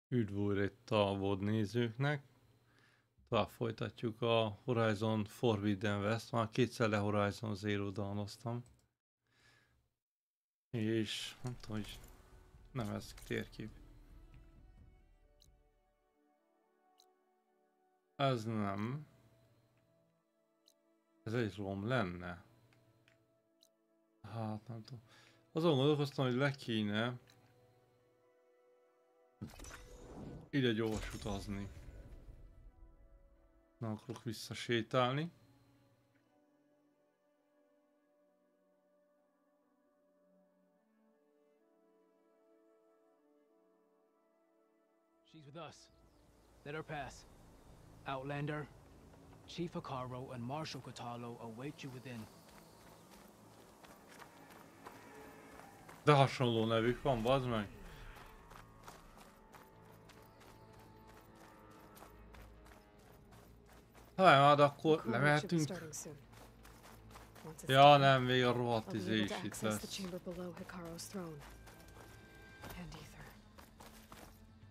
Üdv újra itt a VOD nézőknek. Tovább folytatjuk a Horizon Forbidden West. Már kétszer le Horizon Zero Dawn-oztam. És nem tudom, hogy nem ez térkép. Ez nem. Ez egy rom lenne. Hát nem tudom. Azon gondolkoztam, hogy le kéne ide gyors utazni. Nem akarok visszasétálni. She's with us. Let her pass. Outlander, Chief Akaro and Marshal Katalo await you within. De hasonló nevük van, bazd meg. Hát akkor lemehetünk. Ja nem, még a rohadt izé is itt lesz.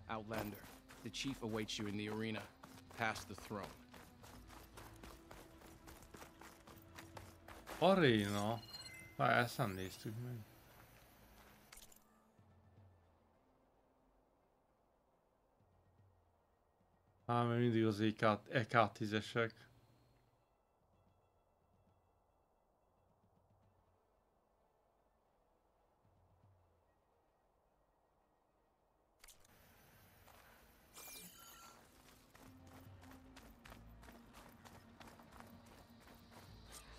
Outlander, the chief awaits you in the arena, past the throne. Aréna? Hát ezt nem néztük meg. Hát mert mindig az EK10-esek.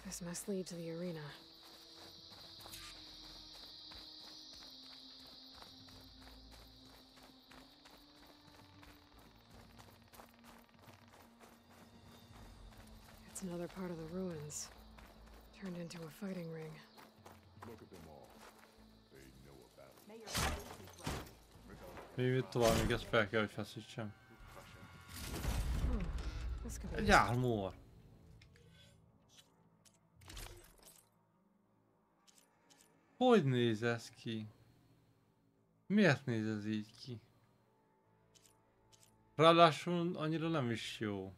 This must lead to the arena. It's another part of the ruins, turned into a fighting ring. Look at them all. They know about it. Még tovább, még ezt fel kell, hogy feszítsem. This could be Egy ármor! Hogy néz ez ki? Miért néz ez így ki? Ráadásul annyira nem is jó.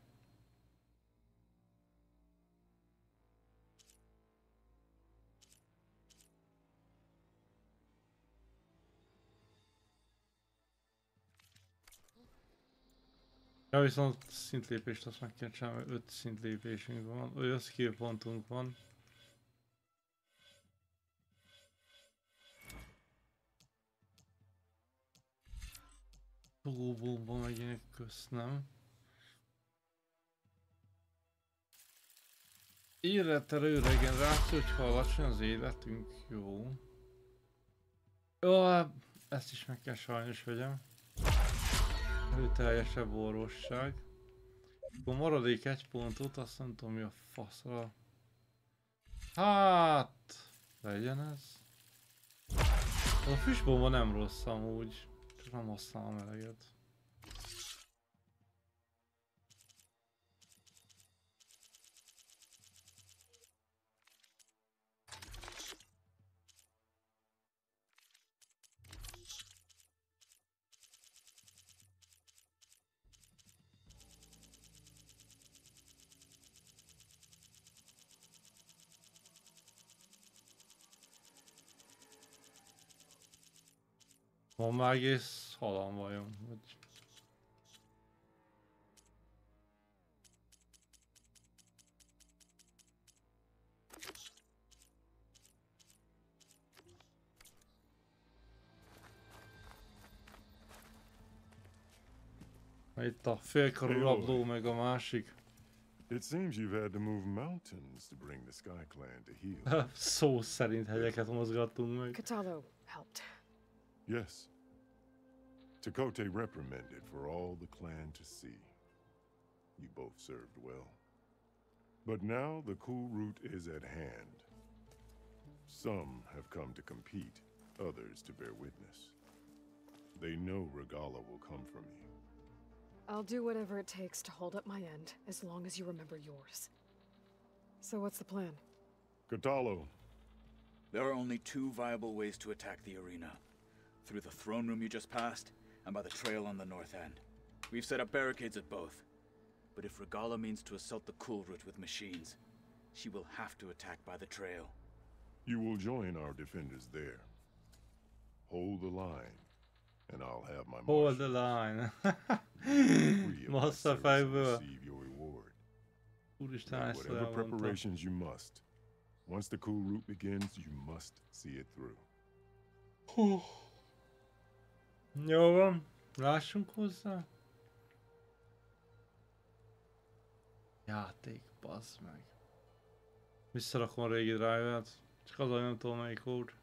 Ja, viszont szintlépést azt meg kell csinálni, 5 szintlépésünk van, olyan skill pontunk van. Tugóbomba megint köszönöm. Életerő regeneráció, hogyha alacsony az életünk, jó. Jó, ezt is meg kell sajnos vegyem. Erőteljesebb orvosság. Akkor maradék egy pontot, azt nem tudom mi a faszra. Hát, legyen ez. A füstbomba nem rossz amúgy, csak nem használom eleget. Van már egész halan vajon, vagy... Itt a félkarú rabló meg a másik. It seems you've had to move mountains to bring the Sky Clan to heal. Szó szerint hegyeket mozgattunk meg. Katalo helped. Yes. Takote reprimanded for all the clan to see. You both served well. But now the Kulrut is at hand. Some have come to compete, others to bear witness. They know Regala will come from you. I'll do whatever it takes to hold up my end, as long as you remember yours. So what's the plan? Katalo. There are only two viable ways to attack the arena. Through the throne room you just passed, I'm by the trail on the north end. We've set up barricades at both. But if Regala means to assault the Kulrut with machines, she will have to attack by the trail. You will join our defenders there. Hold the line, and I'll have my Hold the line. Massza fejből. Receive your reward. Úristen, Make ezt whatever elmondta. preparations you must. Once the Kulrut begins, you must see it through. Jó van, lássunk hozzá. Játék, bazd meg. Visszarakom a régi drive-et, csak az, hogy nem tudom melyik volt.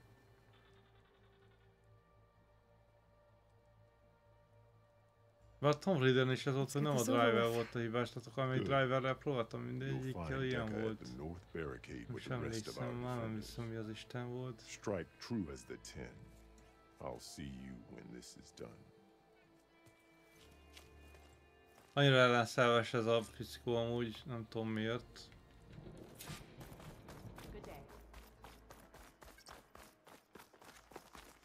Mert Tomb Raider-en is ez volt, hogy nem a driver volt a hibás, tehát akkor amelyik driverrel próbáltam, mindegyikkel ilyen volt. Most emlékszem, már nem hiszem, mi az Isten volt. Strike true as the 10. I'll see you when this is done. Annyira ellenszelves ez a fickó amúgy, nem tudom miért.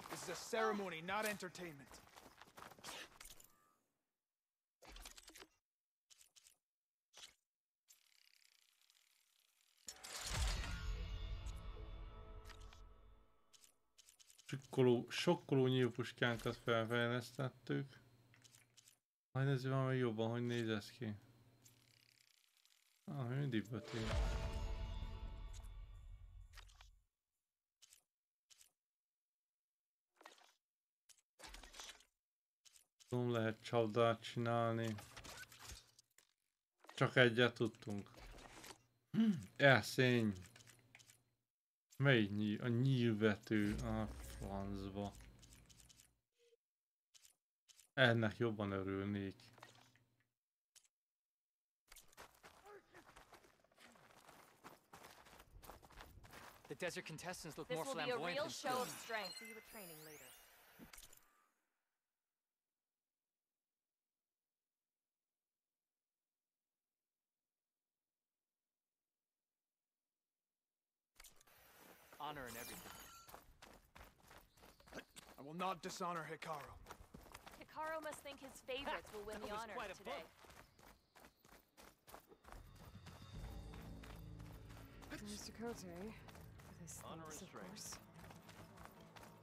This is a ceremony, not entertainment. Sokkoló nyílpuskánkat felfejlesztettük. Majd nézzük valami jobban, hogy néz ez ki. Mindig böti. Nem lehet csapdát csinálni. Csak egyet tudtunk. Elszény. Mely nyíl? A nyílvető. A francba. Ennek jobban örülnék. The desert contestants look This more will be a flamboyant real than show of skilled. strength. See you at training later. Honor and everything. I will not dishonor Hikaru. Hikaru must think his favorites will win That the was honor quite a today. There's Dakota, with his Honor things, and of strength. course.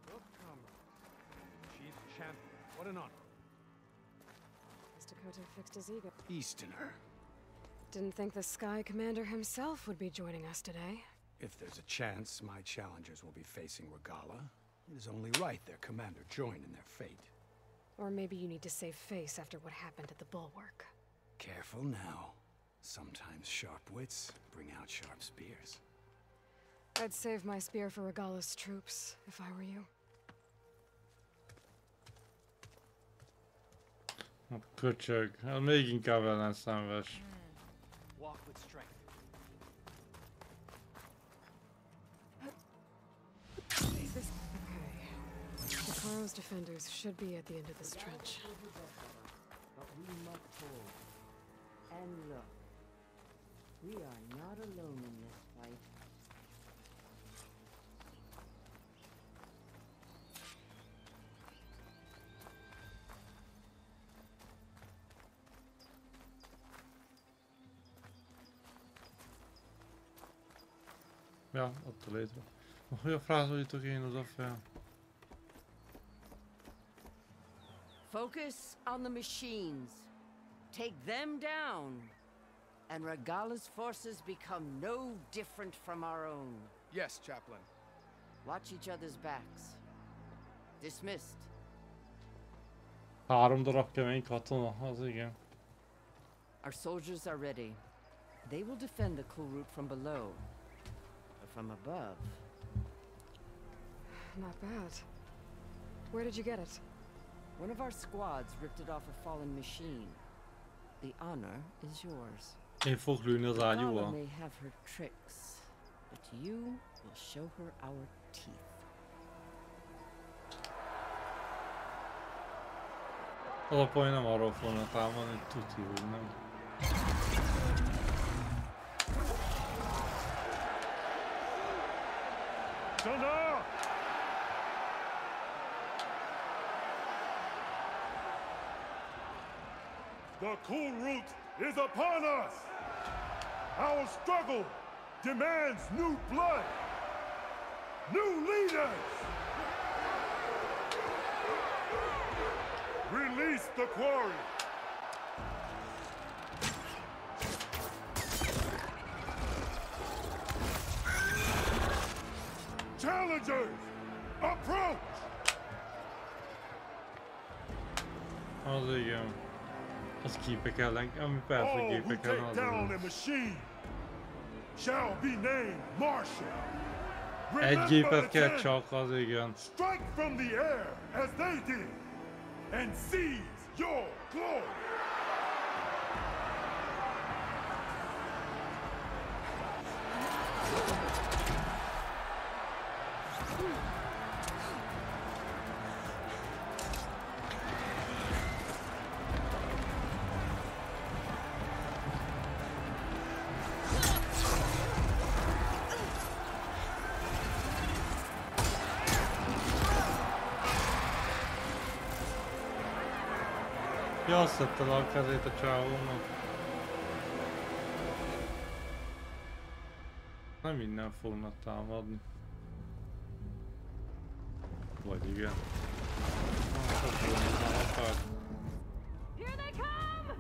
Look, comrade. Chief champion. What an honor. Has Dakota fixed his ego? Easterner. Didn't think the Sky Commander himself would be joining us today. If there's a chance my challengers will be facing Regala, it is only right their commander join in their fate. Or maybe you need to save face after what happened at the Bulwark. Careful now. Sometimes sharp wits bring out sharp spears. I'd save my spear for Regala's troops, if I were you. A köcsög. Hát még inkább ellenszenves. Walk with strength. Okay. Hikaru's defenders should be at the end of this trench. But we must hold. And look, we are not alone in this fight. Ja, ott a létre. Hogy a frázolítok én oda fel? Focus on the machines. Take them down. And Regala's forces become no different from our own. Yes, Chaplain. Watch each other's backs. Dismissed. 3 darab kemény katona, az igen. Our soldiers are ready. They will defend the Kulrut from below. But from above... Not bad. Where did you get it? One of our squads ripped it off a fallen machine. The honor is yours. Én fogok lőni az Regala ágyúval. may have her tricks, but you will show her our teeth. Az a poén nem arról fogna támadni, hogy tuti, hogy nem. Stand up! The Kulrut is upon us! Our struggle demands new blood! New leaders! Release the quarry! Challengers! Approach! Az igen. Az képek ellen, ami persze képek ellen az down a machine shall be named Marshall. Egy gépet kell csak, az igen. Strike from the air as they did and seize your glory. Ja, azt szedte le a kezét a csávónak. Nem innen fognak támadni. Vagy igen. Here they come!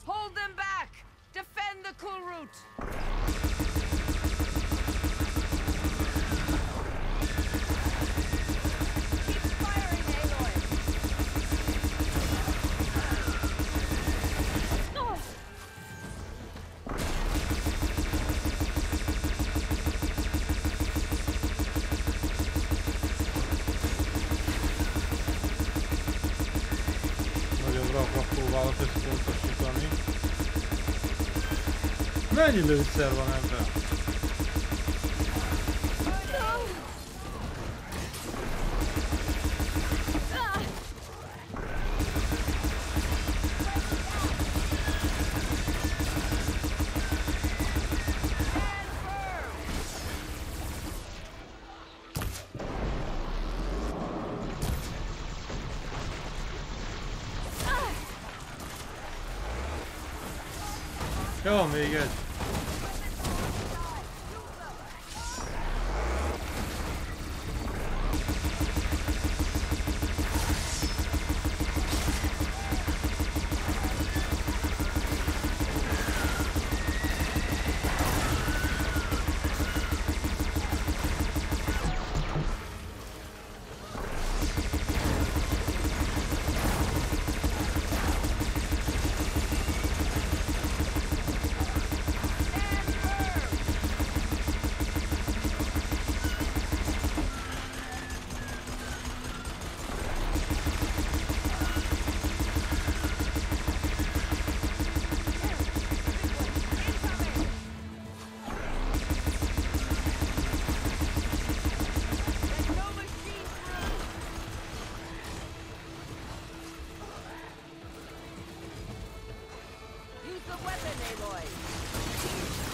Hold them back! Defend the Kulrut! Próbálok összpontosítani. Mennyi lőszer van ebben? Jó, még egy.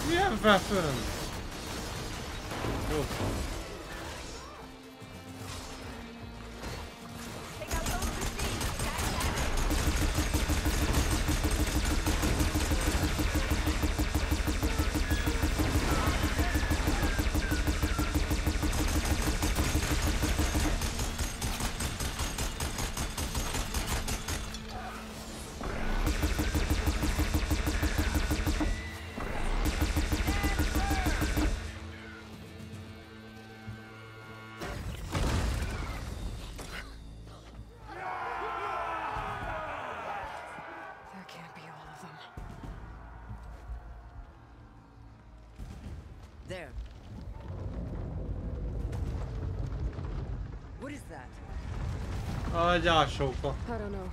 Milyen weapon? Jó. There. What is that? Egy ásóka. I don't know.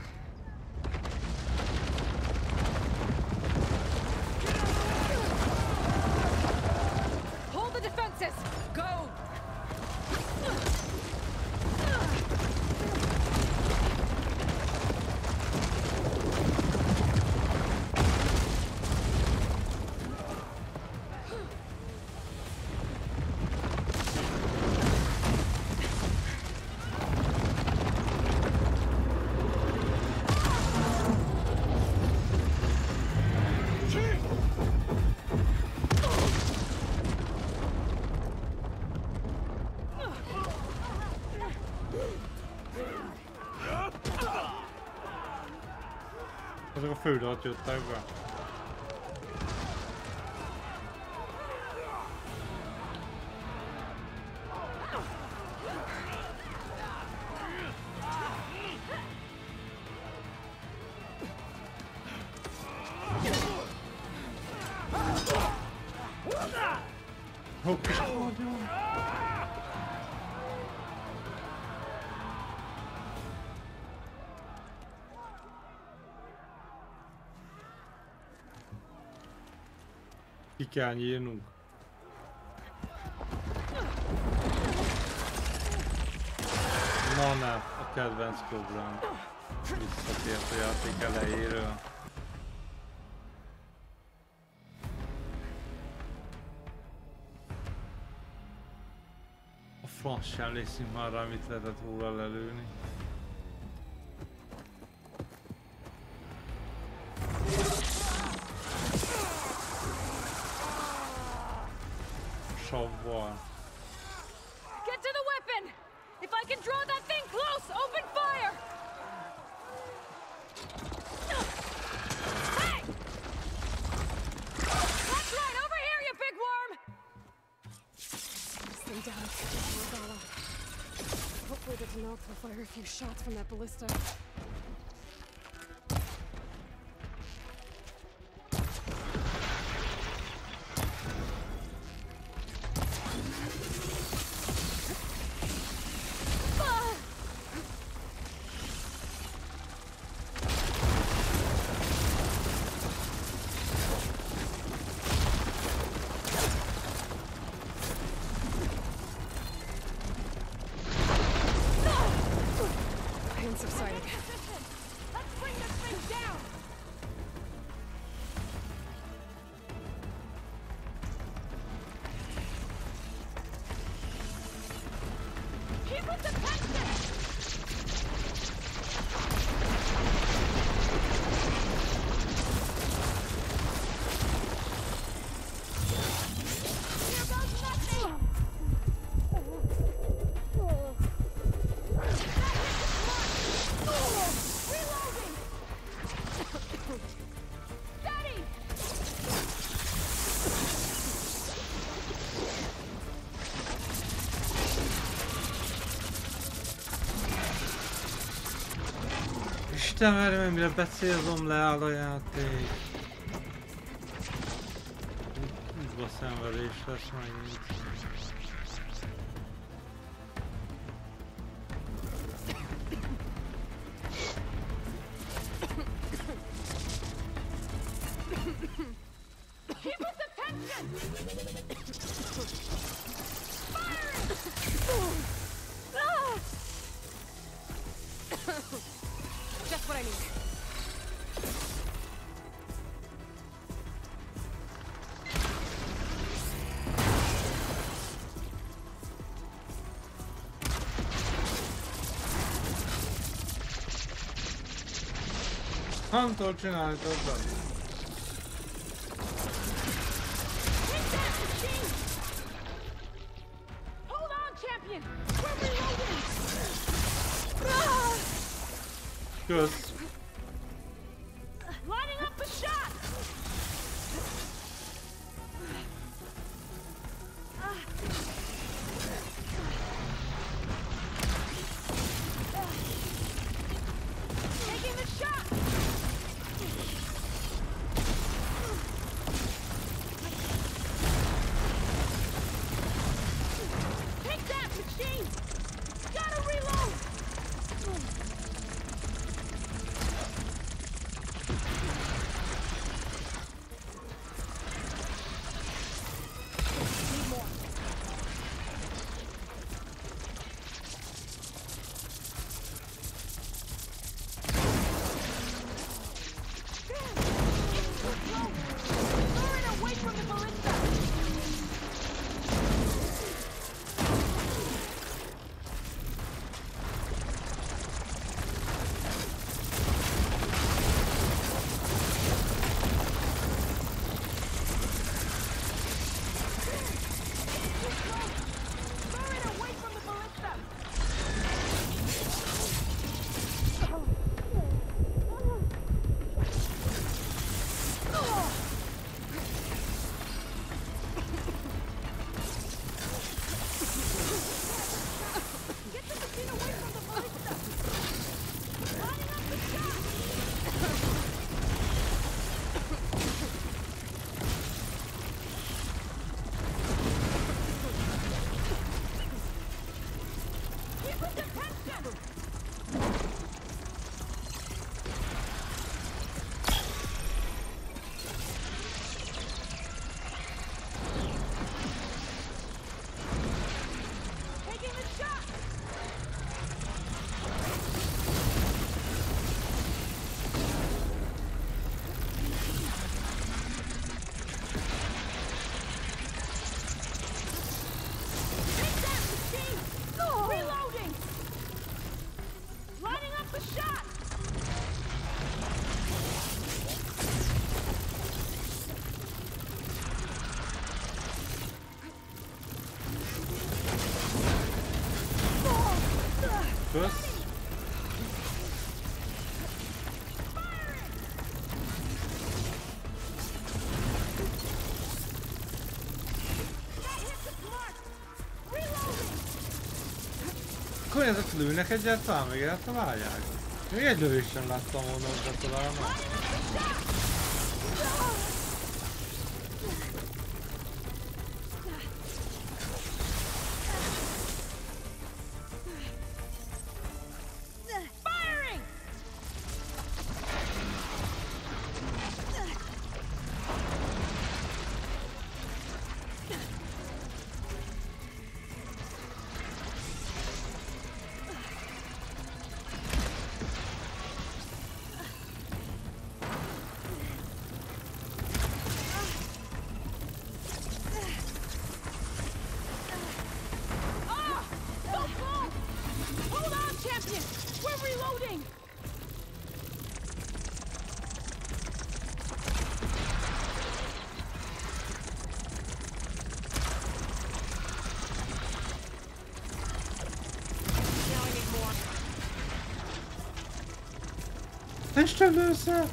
Hold the defenses! Go! Azok a földet jöttek be. Ki kell nyírnunk. Na ne, a kedvenc program. Visszatért a játék elejéről. A franc sem emlékszünk már rá, mit lehetett róla lelőni. Get to the weapon! If I can draw that thing close, open fire! Hey! That's right, over here, you big worm! Stay down, Regala. Hopefully the tenukok will fire a few shots from that ballista. Isten merjem, mire becélzom, leáll a játék. Útba szenvedés lesz megint. Just what I need. Hamtól csinálni többen. Hold on, champion! We're reloading! Kösz. Lining up the shot! Taking the shot! Take that, machine! Gotta reload! Akkor ezek lőnek egyáltalán, még el találják? Még egy lövés sem láttam volna, hogy betalálnak. Isten össze!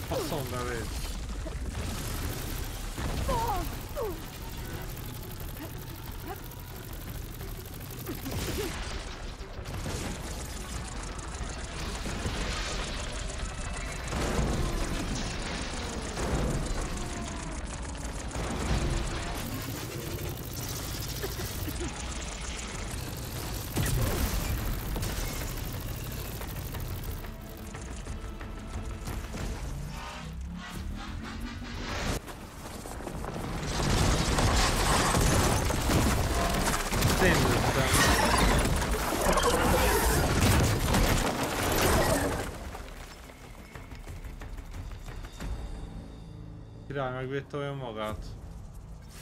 Faszom belét! Király megvédte olyan magát.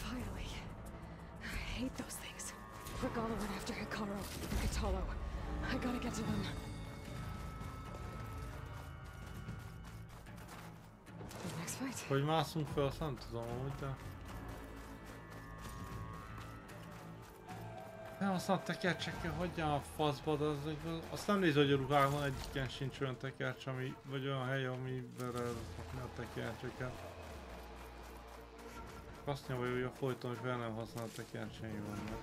Finally. I hate those things. Regala went after Hikaru and Katalo. I gotta get to them. The next fight. Hogy mászunk fel, azt nem tudom amúgy, de... Nem, aztán a tekercsekkel hagyjál a faszba, de azt nem néz, hogy a ruhákban egyiken sincs olyan tekercs, ami, vagy olyan hely, amiben rakni a tekercseket. Azt nyomja, hogy a folyton is fel nem használ a tekercsei vannak.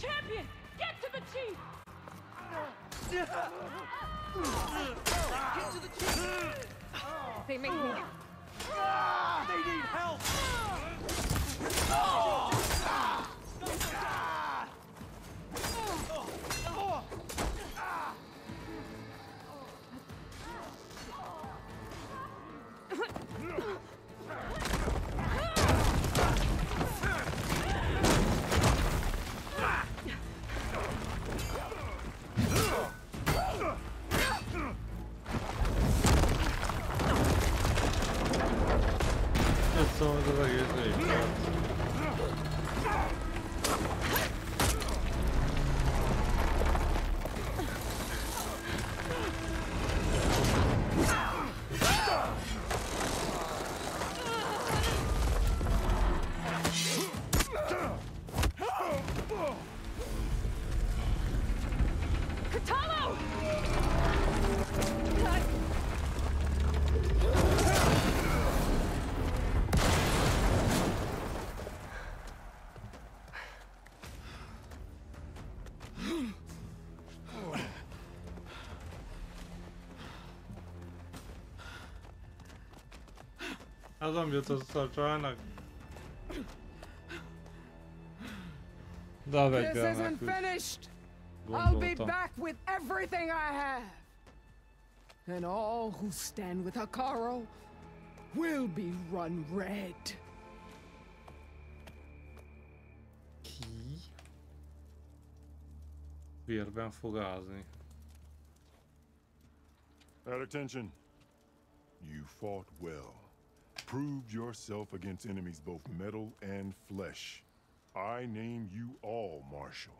Champion, get to the chief! Get to the chief! They make me. They need help! Szóval az egész Az nem jutott a Tartarusának. This isn't finished. I'll be back with everything I have. And all who stand with Hikaru will be run red. Ki? Vérben fog ázni. At attention. You fought well. Proved yourself against enemies both metal and flesh. I name you all Marshal.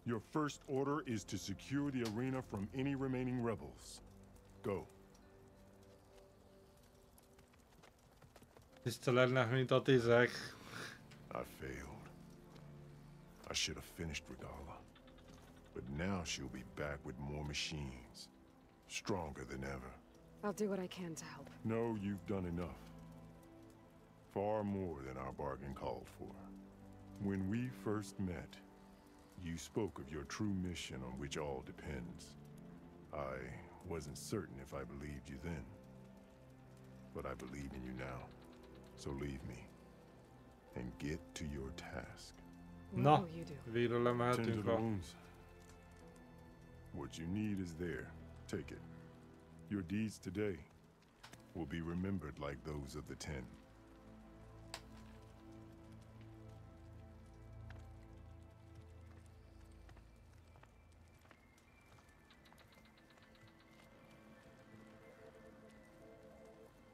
Your first order is to secure the arena from any remaining rebels. Go. Tiszteletnek, mint a tizek. I failed. I should have finished Regala. But now she'll be back with more machines. Stronger than ever. I'll do what I can to help. No, you've done enough. Far more than our bargain called for. When we first met, you spoke of your true mission on which all depends. I wasn't certain if I believed you then. But I believe in you now. So leave me. And get to your task. Na, végre Tend to lemehetünk the a... wounds. What you need is there. Take it. Your deeds today will be remembered like those of the 10.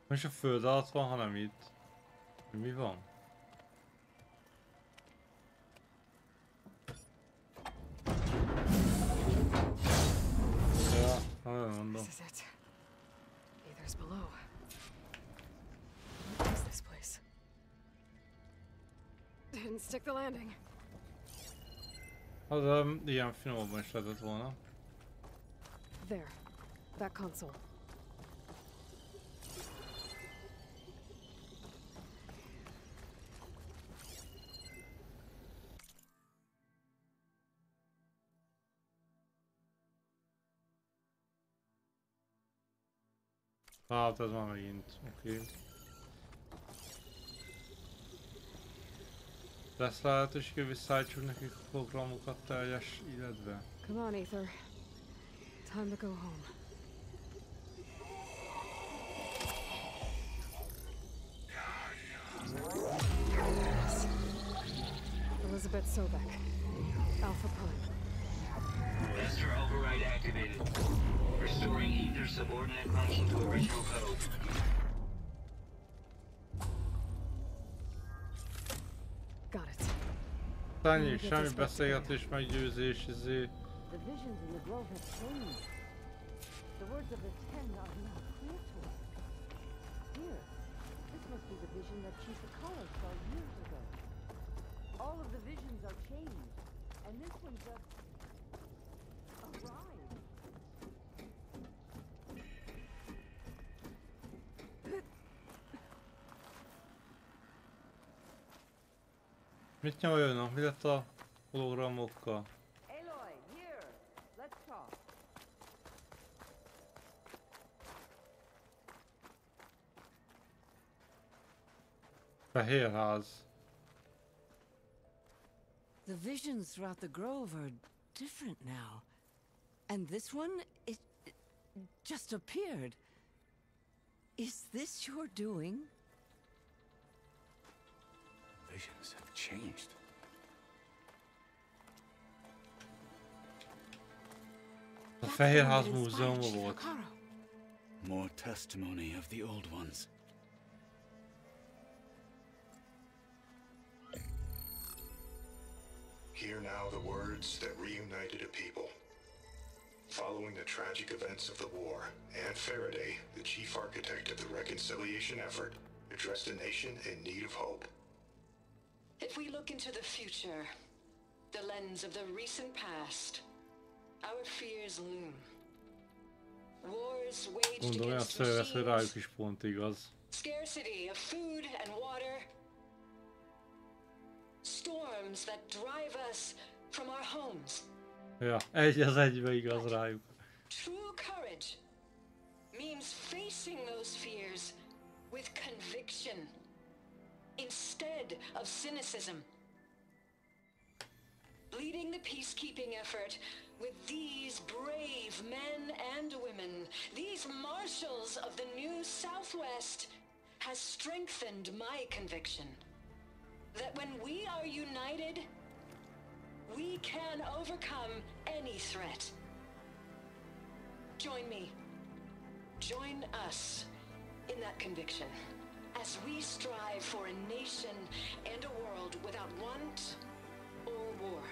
Most a föld alatt van, hanem itt. Mi van? Ja, nagyon mondom. This is it. Either's below. What is this place? Didn't stick the landing. Az ilyen finomabban is lehetett volna. There. That console. Hát ez már megint, oké. Lesz lehetőség, hogy visszaállítsuk nekik a programokat teljes életbe. Come on, Aether. Time to go home. Elizabeth Sobek. Alpha Prime. Master override activated. Restoring Ether subordinate function to original code. Got it. Annyi, semmi beszélgetés, meggyőzés, izé. The visions in the grove have changed. The words of the 10 are now clear to us. Here, this must be the vision that Chief Hikaru saw years ago. All of the visions are changed, and this one just arrived. Mit nyomoljanak? Mi lett a hologramokkal? Aloy, here. Let's talk. Fehérház. The visions throughout the grove are different now. And this one, it just appeared. Is this your doing? Visions have changed. A Fehérház múzeumban volt. More testimony of the old ones. Hear now the words that reunited a people. Following the tragic events of the war, Anne Faraday, the chief architect of the reconciliation effort, addressed a nation in need of hope. If we look into the future, the lens of the recent past, our fears loom. Wars waged against machines, scarcity of food and water, storms that drive us from our homes. Ja, egy az egybe igaz rájuk. True courage means facing those fears with conviction instead of cynicism. Leading the peacekeeping effort with these brave men and women, these marshals of the new Southwest, has strengthened my conviction that when we are united, we can overcome any threat. Join me. Join us in that conviction as we strive for a nation and a world without want or war.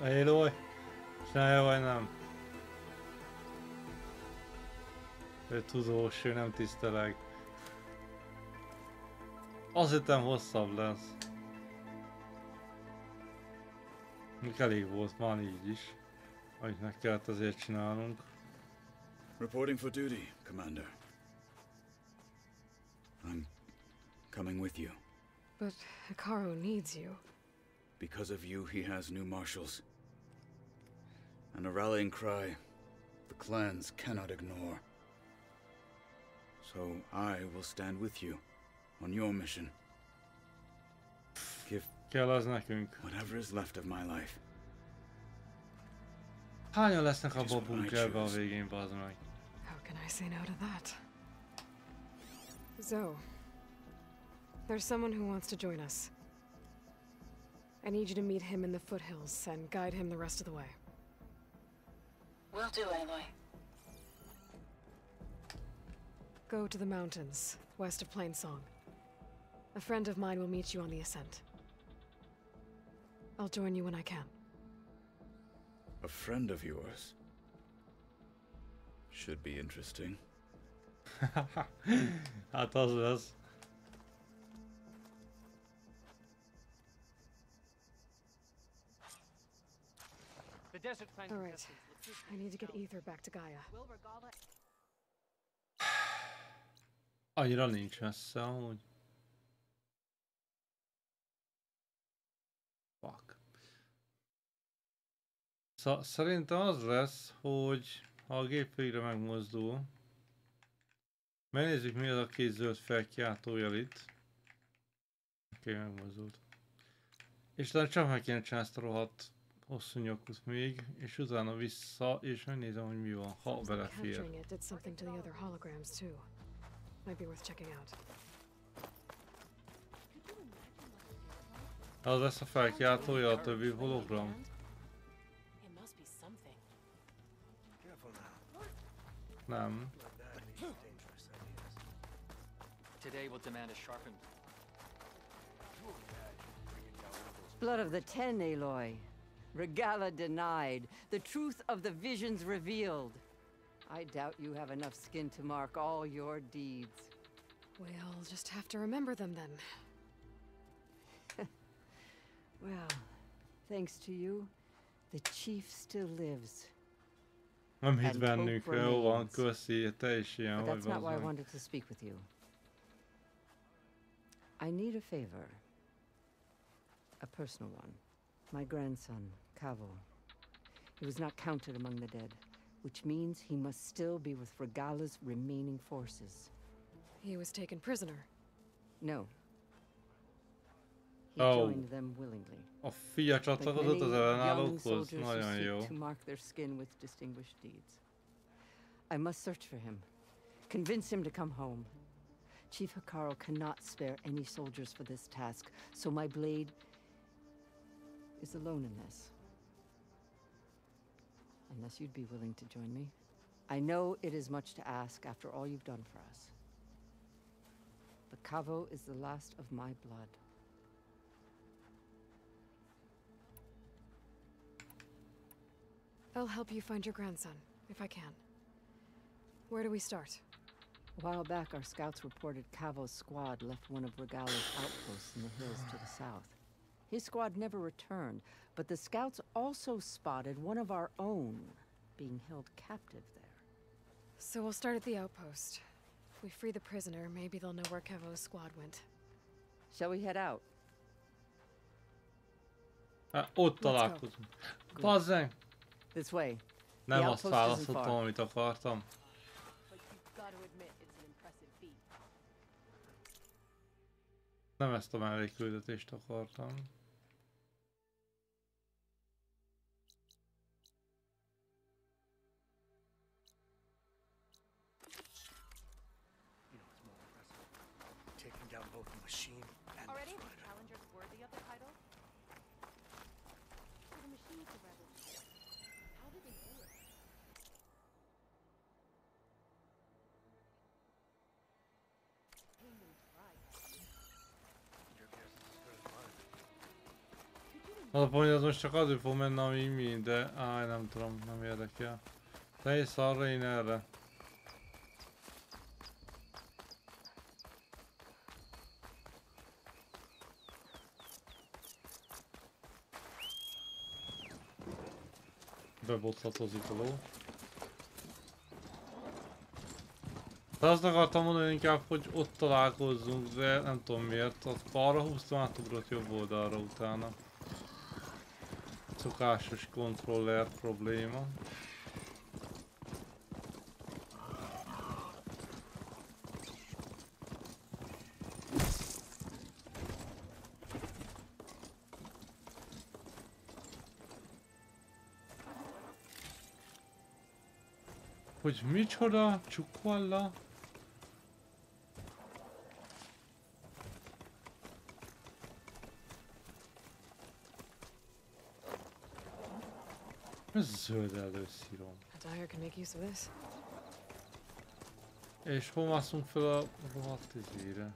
Aloy, csinálja vagy nem? Ő tudós, ő nem tiszteleg. Azt hittem hosszabb lesz. Elég volt már így is, amit meg kellett azért csinálnunk. Reporting for duty, Commander. I'm coming with you. But Hikaru needs you. Because of you, he has new marshals. And a rallying cry the clans cannot ignore. So I will stand with you on your mission. Give kell az nekünk. Whatever is left of my life. Hányan lesznek abba a bunkerbe a végén, bazd meg? How can I say no to that? Zoe, there's someone who wants to join us. I need you to meet him in the foothills and guide him the rest of the way. Will do, Aloy. Go to the mountains, west of Plainsong. A friend of mine will meet you on the ascent. I'll join you when I can. A friend of yours? Should be interesting. Hát az lesz. All right. I need to get Ether back to Gaia. Annyira nincs messze, amúgy. Fuck. Szerintem az lesz, hogy ha a gép végre megmozdul, megnézzük mi az a két zöld felkiáltójel itt. Oké, megmozdult. És talán csak meg kéne csinálni ezt a rohadt hosszú nyakut még, és utána vissza, és megnézem, hogy mi van, ha belefér. Az lesz a felkiáltója a többi hologram? Nem. Today will demand a sharpened. Blood of the Ten, Aloy. Regala denied. The truth of the visions revealed. I doubt you have enough skin to mark all your deeds. We'll just have to remember them then. Well, thanks to you, the chief still lives. Nem hitt bennünk, jó van, köszi, te is ilyen vagy, But that's not why I wanted to speak with you. I need a favor. A personal one. My grandson, Kavo. He was not counted among the dead, which means he must still be with Regala's remaining forces. He was taken prisoner. No. He joined them willingly. A fia csatlakozott az ellenállókhoz, nagyon jó. To mark their skin with distinguished deeds. I must search for him. Convince him to come home. Chief Hikaru cannot spare any soldiers for this task, so my blade is alone in this. Unless you'd be willing to join me. I know it is much to ask after all you've done for us. But Kavo is the last of my blood. I'll help you find your grandson, if I can. Where do we start? A while back, our scouts reported Kavo's squad left one of Regala's outposts in the hills to the south. His squad never returned, but the scouts also spotted one of our own being held captive there. So we'll start at the outpost. If we free the prisoner, maybe they'll know where Kevo's squad went. Shall we head out? Ott találkozunk. Bazzeg! This way. Nem azt választottam, amit akartam. Nem ezt a mellékküldetést akartam. Already, the challengers worthy of the title? For the machine to rebel. How did they do it? Az a pont, az most csak azért fog menni, ami mi, de nem tudom, nem érdekel. Te ész arra, én erre. Bebotlatozik a ló. De azt akartam mondani inkább, hogy ott találkozzunk, de nem tudom miért. Azt balra húztam, átugrott jobb oldalra utána. Szokásos kontroller probléma. Hogy micsoda? Csukvalla? Ez zöld előszírom. És hol mászunk fel a rohadt izére?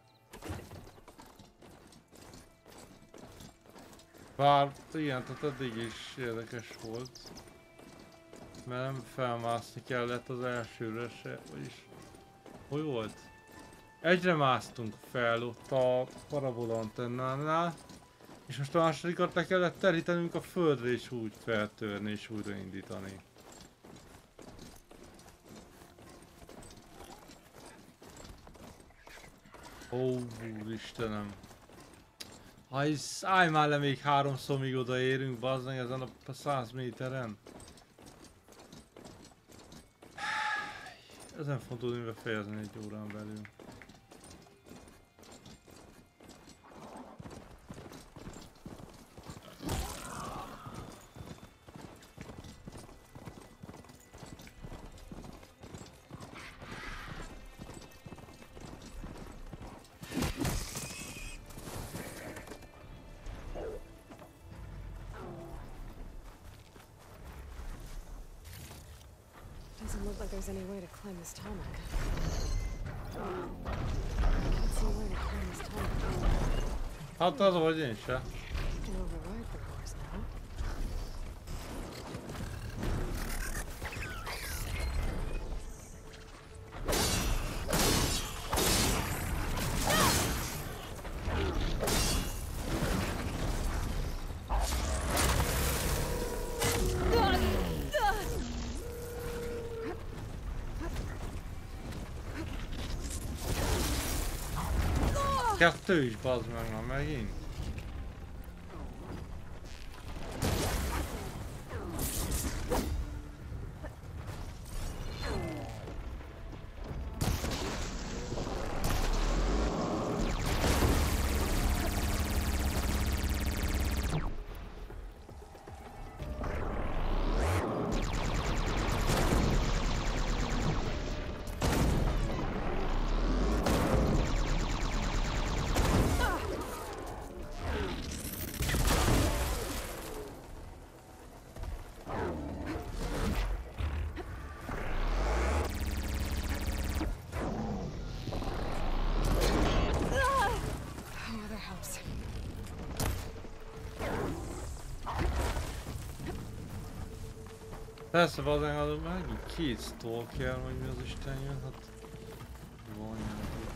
Bár igen, tehát eddig is érdekes volt. Mert nem felmászni kellett az elsőre se, vagyis... Hogy volt? Egyre másztunk fel ott a parabola antennánál, és most a másodikat le kellett terítenünk a földre és úgy feltörni és újraindítani. Ó, úristenem! Állj már le még 3-szor, míg odaérünk, bazdmeg ezen a 100 méteren. Ezen fogom tudni befejezni 1 órán belül. Doesn't look like there's any way to climb this tarmac. I can't see a way to climb this tarmac. Hát az vagy én se. You can override the doors now. Kettő is, bazd meg már megint. Persze, bazen, az megint 2 stalker, vagy mi az Isten jön, hát... Van nyelvű.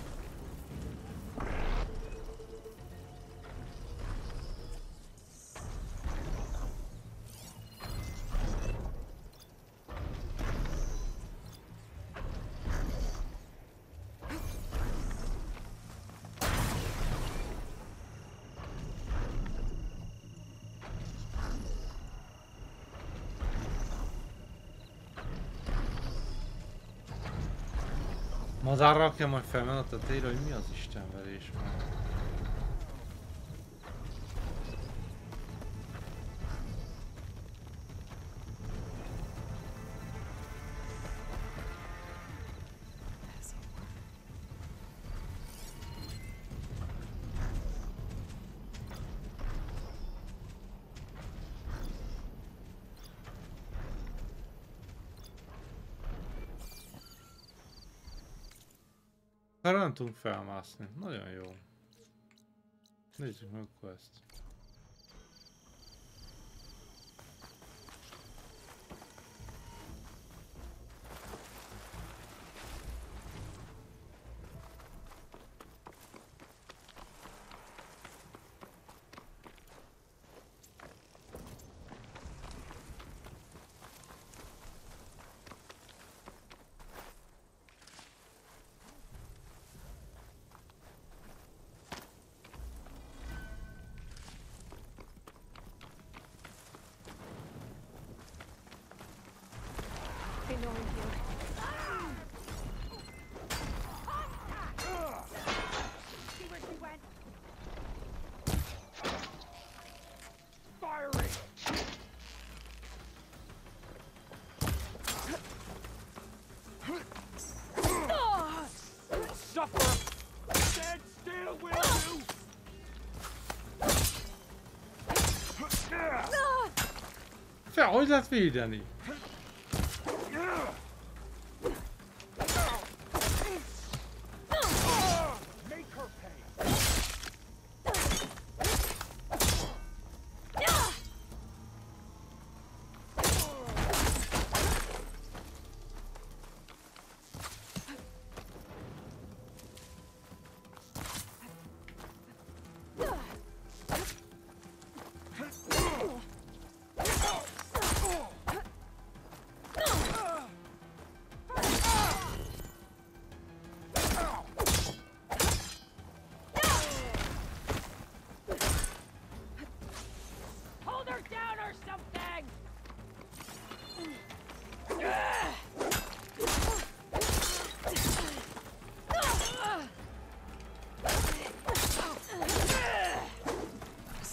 Madárral kell majd felmenni a tetejére, hogy mi az istenverés van. Arra nem tudunk felmászni. Nagyon jó. Nézzük meg akkor ezt. Fel, hogy lehet védeni?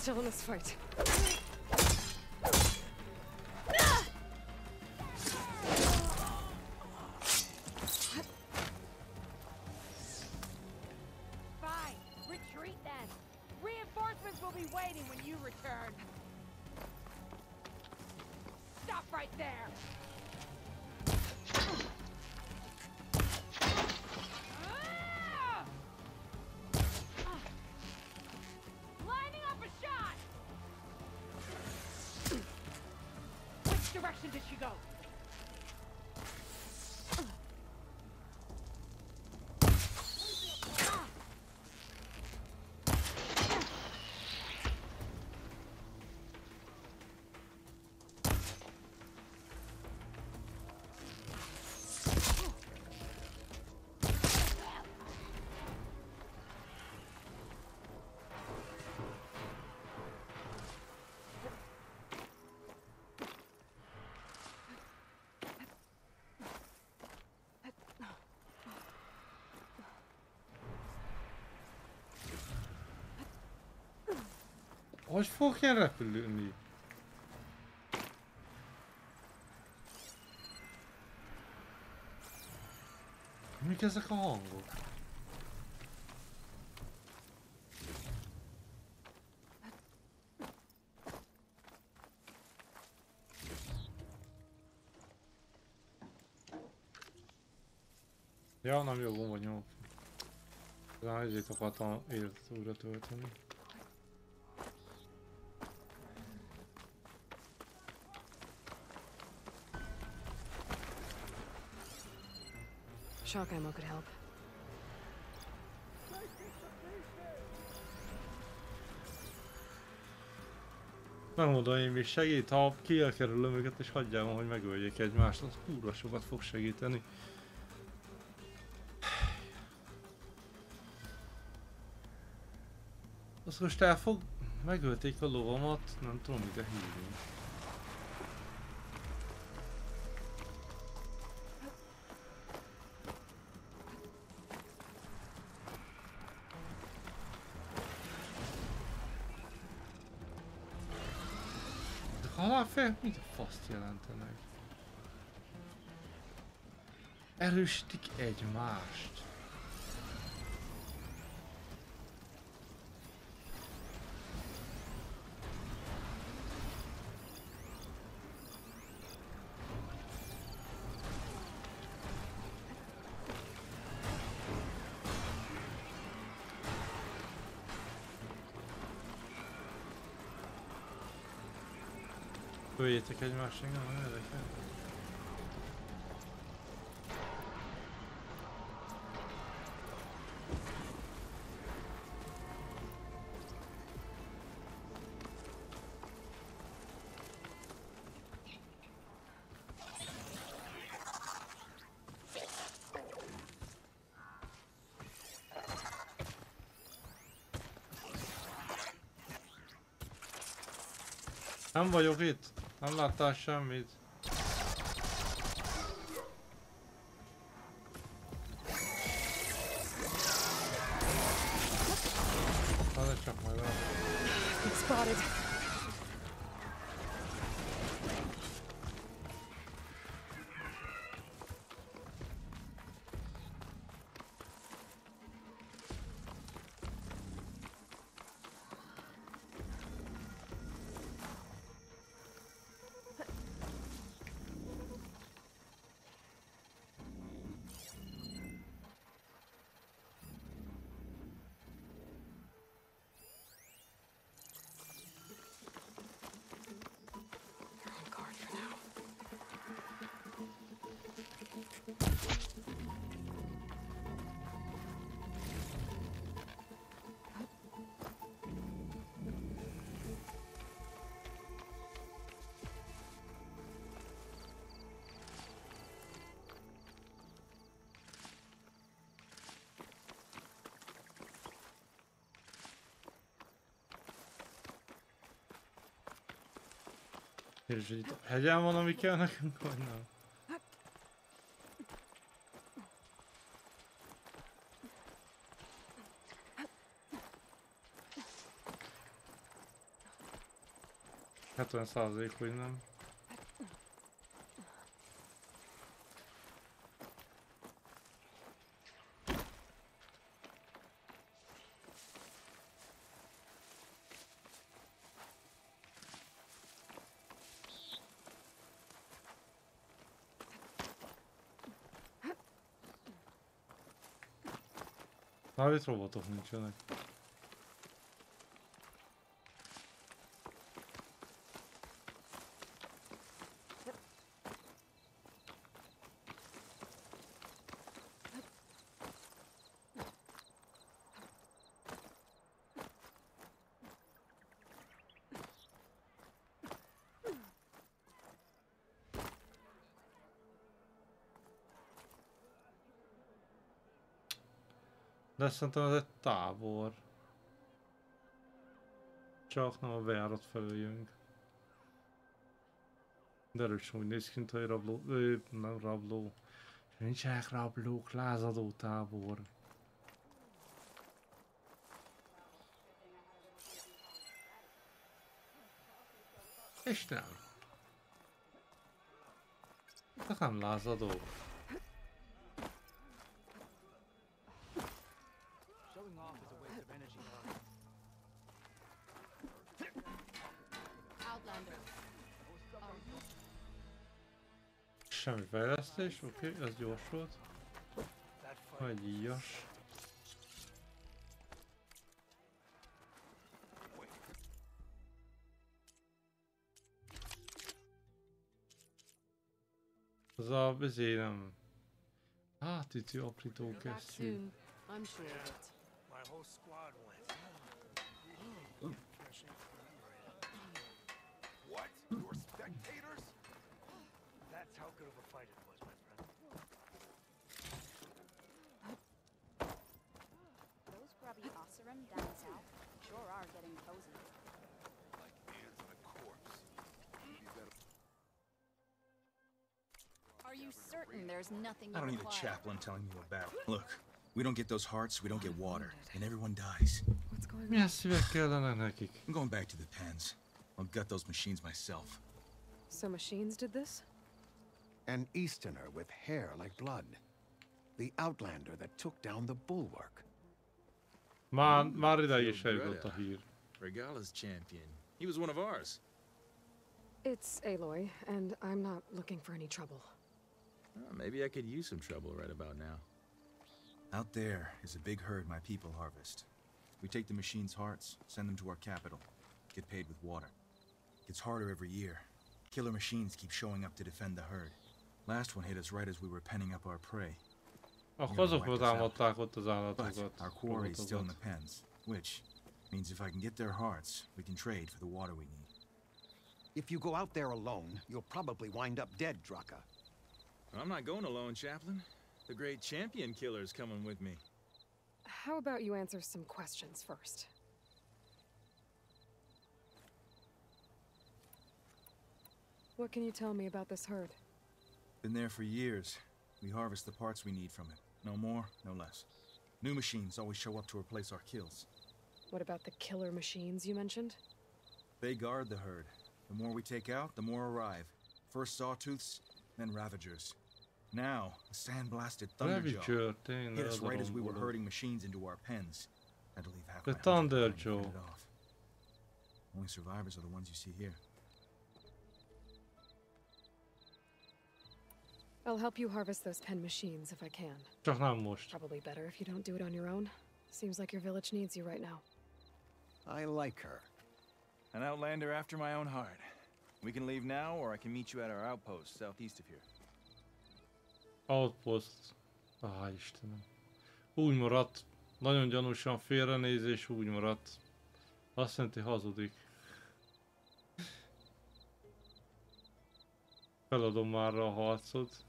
Still in this fight. Fine. Retreat then. Reinforcements will be waiting when you return. Stop right there. Direction did she go? Hogy fogok én repülni? Mik ezek a hangok? Ja, nem jogom vagy nyomok. Talán ezért akartam életet újra tölteni. Shock ammo could help. Megmondom én még segít, ha kielkerülöm őket és hagyjam, hogy megöljék egymást, az kurva sokat fog segíteni. Azt most megölték a lovamat, nem tudom ide hívni. Halálfejek mit a faszt jelentenek? Erősítik egymást. Öljétek egymást, engem nem érdekel. Nem vagyok itt. Nem láttál semmit. Az csak majd el. Spotted. És hogy itt a hegyen van, ami kell nekünk, vagy nem? %, hogy nem. Már itt robotok nincsenek. De szerintem ez egy tábor. Csak nem a bejárat felől jönk. De erősen úgy néz ki, mint egy rabló... nem rabló. Nincsenek rablók, lázadó tábor. És nem. De nem lázadó. Semmi fejlesztés, oké, ez gyors volt. Egy íjas. Az a bezé nem. Átütő aprító kesztyű. That's how good of a fight it was, my friend. Those grubby Oseram down south sure are getting cozy. Like ants in a corpse. Are you certain there's nothing you I don't need a require? chaplain telling you about. Look, we don't get those hearts, we don't get water, and everyone dies. Milyen szívek kellene nekik? I'm going back to the pens. I'll gut those machines myself. So machines did this? An Easterner with hair like blood. The outlander that took down the bulwark. Már ideig is eljutott a hír. Regala's champion. He was one of ours. It's Aloy, and I'm not looking for any trouble. Maybe I could use some trouble right about now. Out there is a big herd my people harvest. We take the machine's hearts, send them to our capital, get paid with water. Gets harder every year. Killer machines keep showing up to defend the herd. Last one hit us right as we were penning up our prey. Azokra támadták ott az But állatokat. our quarry is still in the pens, which means if I can get their hearts, we can trade for the water we need. If you go out there alone, you'll probably wind up dead, Draka. I'm not going alone, Chaplain. The great champion killer's coming with me. How about you answer some questions first? What can you tell me about this herd? Been there for years. We harvest the parts we need from it. No more, no less. New machines always show up to replace our kills. What about the killer machines you mentioned? They guard the herd. The more we take out, the more arrive. First sawtooths, then ravagers. Now, a sand-blasted thunderjaw. Hit us right as we were herding machines into our pens. Had to leave half my hundred behind to fend it off. Only survivors are the ones you see here. I'll help you harvest those pen machines if I can. Csak nem most. Probably better if you don't do it on your own. Seems like your village needs you right now. I like her. An outlander after my own heart. We can leave now, or I can meet you at our outpost southeast of here. Outpost. Istenem. Úgy maradt. Nagyon gyanúsan félrenézés, úgy maradt. Azt jelenti, hazudik. Feladom már a harcot.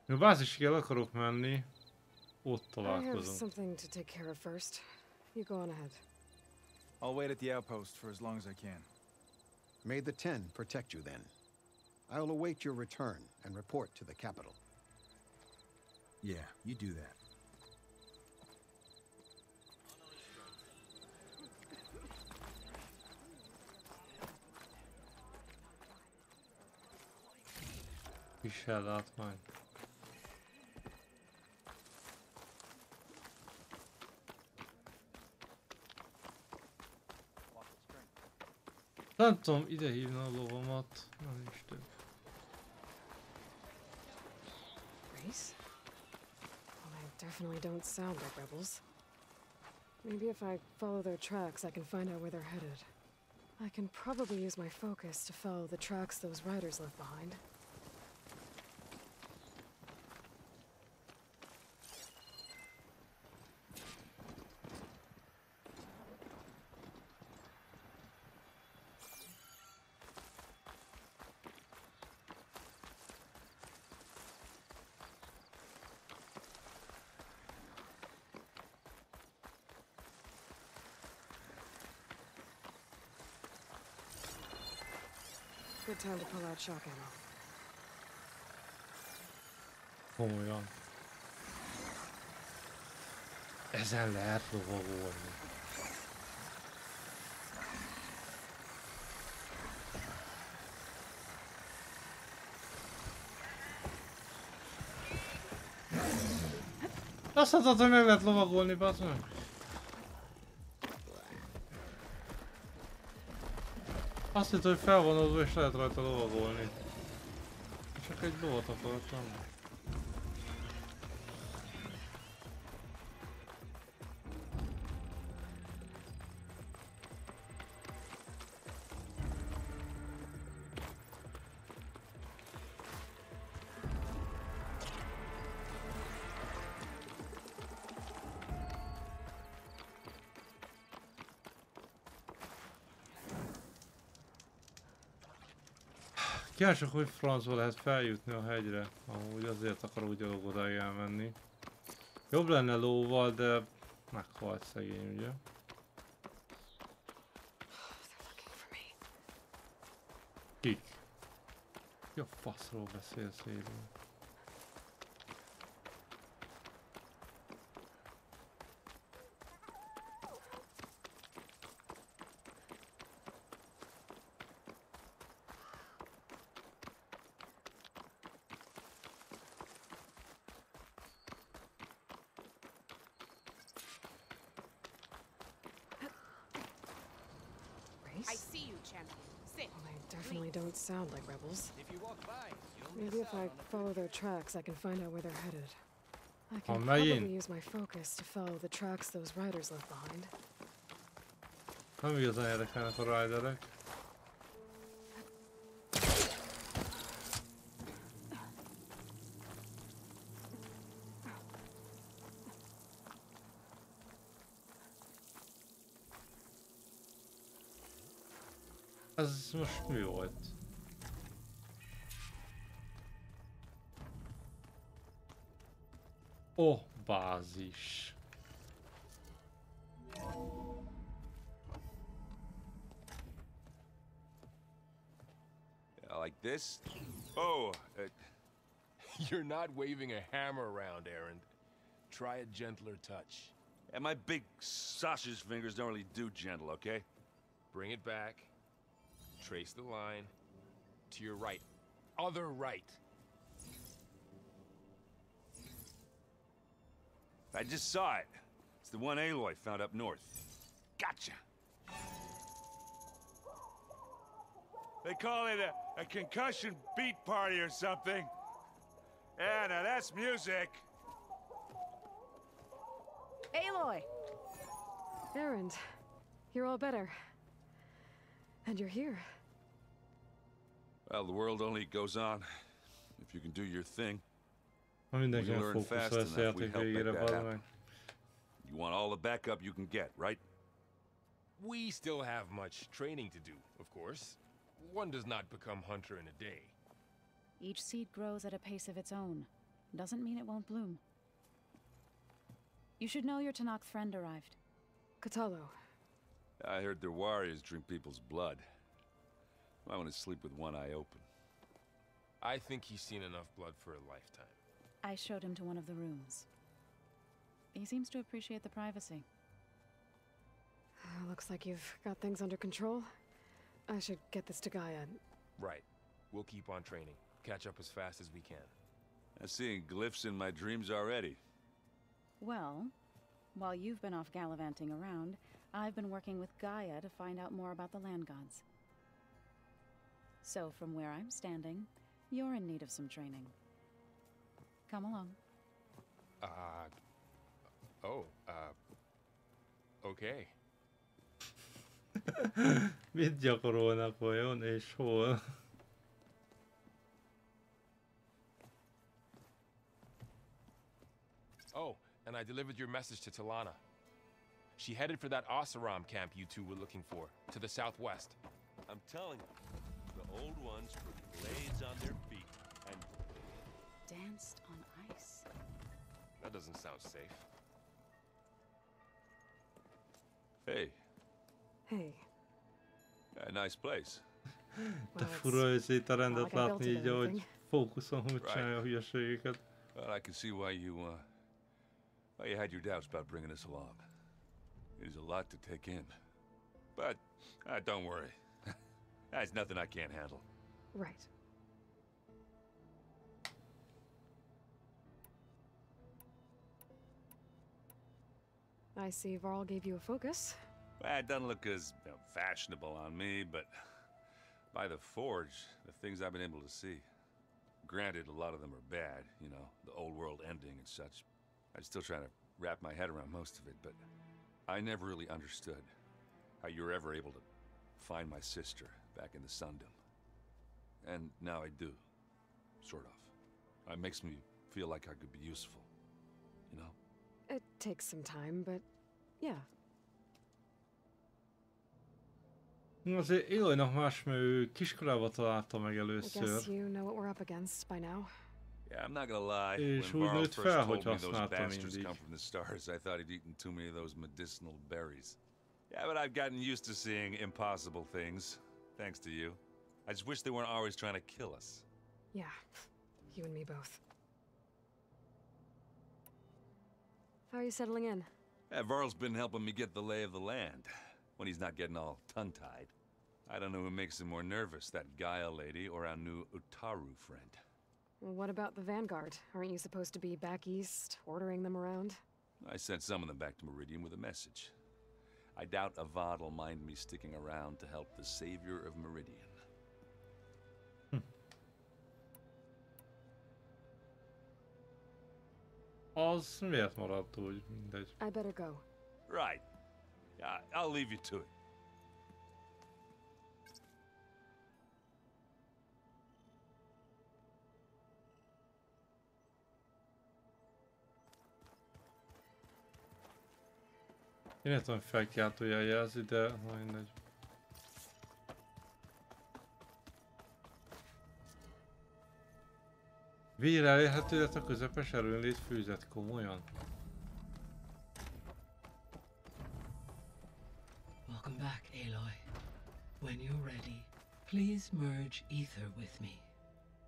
A bázisig el akarok menni. Ott I have találkozunk. something to take care of first. You go on ahead. I'll wait at the outpost for as long as I can. May the 10 protect you then. I'll await your return and report to the capital. Yeah, you do that. Visel látmány. Nem tudom ide hívni a lovamat. Nem is több. Race? Well, they definitely don't sound like rebels. Maybe if I follow their tracks, I can find out where they're headed. I can probably use my focus to follow the tracks those riders left behind. Good time to pull out shock ammo. Komolyan. Ezen lehet lovagolni. Azt mondtad, hogy meg lehet lovagolni, bassz meg. Azt hitt, hogy fel van adva és lehet rajta lovagolni. Csak egy lovat akartam. Kérdések, hogy francba lehet feljutni a hegyre. Amúgy azért akarok gyalog odáig elmenni. Jobb lenne lóval, de meghalt szegény, ugye? Kik? Jó faszról beszélsz élő. champion. Sit. Well, they definitely don't sound like rebels. If you walk by, you'll Maybe miss if out I on the follow their tracks, I can find out where they're headed. I Oh, can Megint. probably use my focus to follow the tracks those riders left behind. Nem igazán érdekelnek a riderek. Ez most mi volt? Oh, bázis. Like this? Oh, you're not waving a hammer around, Aaron. Try a gentler touch. And my big sausage fingers don't really do gentle, okay? Bring it back. Trace the line. To your right. Other right. I just saw it. It's the one Aloy found up north. Gotcha! They call it a concussion beat party or something. Yeah, now that's music. Aloy! Erend, you're all better. And you're here. Well, the world only goes on if you can do your thing. Ha mindenki fókuszol ezt a játék végére, valami. You want all the backup you can get, right? We still have much training to do, of course. One does not become hunter in a day. Each seed grows at a pace of its own. Doesn't mean it won't bloom. You should know your Tenok friend arrived. Katalo. I heard their warriors drink people's blood. I want to sleep with one eye open. I think he's seen enough blood for a lifetime. I showed him to one of the rooms. He seems to appreciate the privacy. Looks like you've got things under control. I should get this to Gaia. Right. We'll keep on training. Catch up as fast as we can. I'm seeing glyphs in my dreams already. Well, while you've been off gallivanting around, I've been working with Gaia to find out more about the land gods. So from where I'm standing, you're in need of some training. Come along. Okay. Mit gyakorolnak vajon, és hol? Oh, and I delivered your message to Talana. She headed for that Oseram camp you two were looking for, to the southwest. I'm telling you, the old ones put blades on their feet and Danced on ice. That doesn't sound safe. Hey. Hey. Nice place. De fura ez itt a rendet látni így, ahogy fókuszon, hogy csinálja a hülyeségeket. Well, I can see why you had your doubts about bringing us along. It is a lot to take in. But, don't worry. That's nothing I can't handle. Right. I see Varl gave you a focus. Well, it doesn't look as fashionable on me, but by the Forge, the things I've been able to see. Granted, a lot of them are bad, you know, the old world ending and such. I'm still trying to wrap my head around most of it, but I never really understood how you were ever able to find my sister back in the Sundom. And now I do, sort of. It makes me feel like I could be useful, you know? It takes some time, but yeah. Azért Aloynak más, mert ő kiskorába találta meg I először. guess you know what we're up against by now. Yeah, I'm not gonna lie. És When úgy Varl nőtt first fel, told hogy me those használta bastards mindig. come from the stars, I thought he'd eaten too many of those medicinal berries. Yeah, but I've gotten used to seeing impossible things, thanks to you. I just wish they weren't always trying to kill us. Yeah, you and me both. How are you settling in? Yeah, Varl's been helping me get the lay of the land, when he's not getting all tongue-tied. I don't know who makes him more nervous, that Gaia lady or our new Utaru friend. Well, what about the Vanguard? Aren't you supposed to be back east, ordering them around? I sent some of them back to Meridian with a message. I doubt Avad will mind me sticking around to help the savior of Meridian. Az miért maradt úgy? Mindegy. I better go. Right. I'll leave you to it. Én nem tudom felkiáltójel jelzi, de na mindegy. Végre elérhető lett a közepes erőnlét fűzet, komolyan? Welcome back, Aloy. When you're ready, please merge ether with me.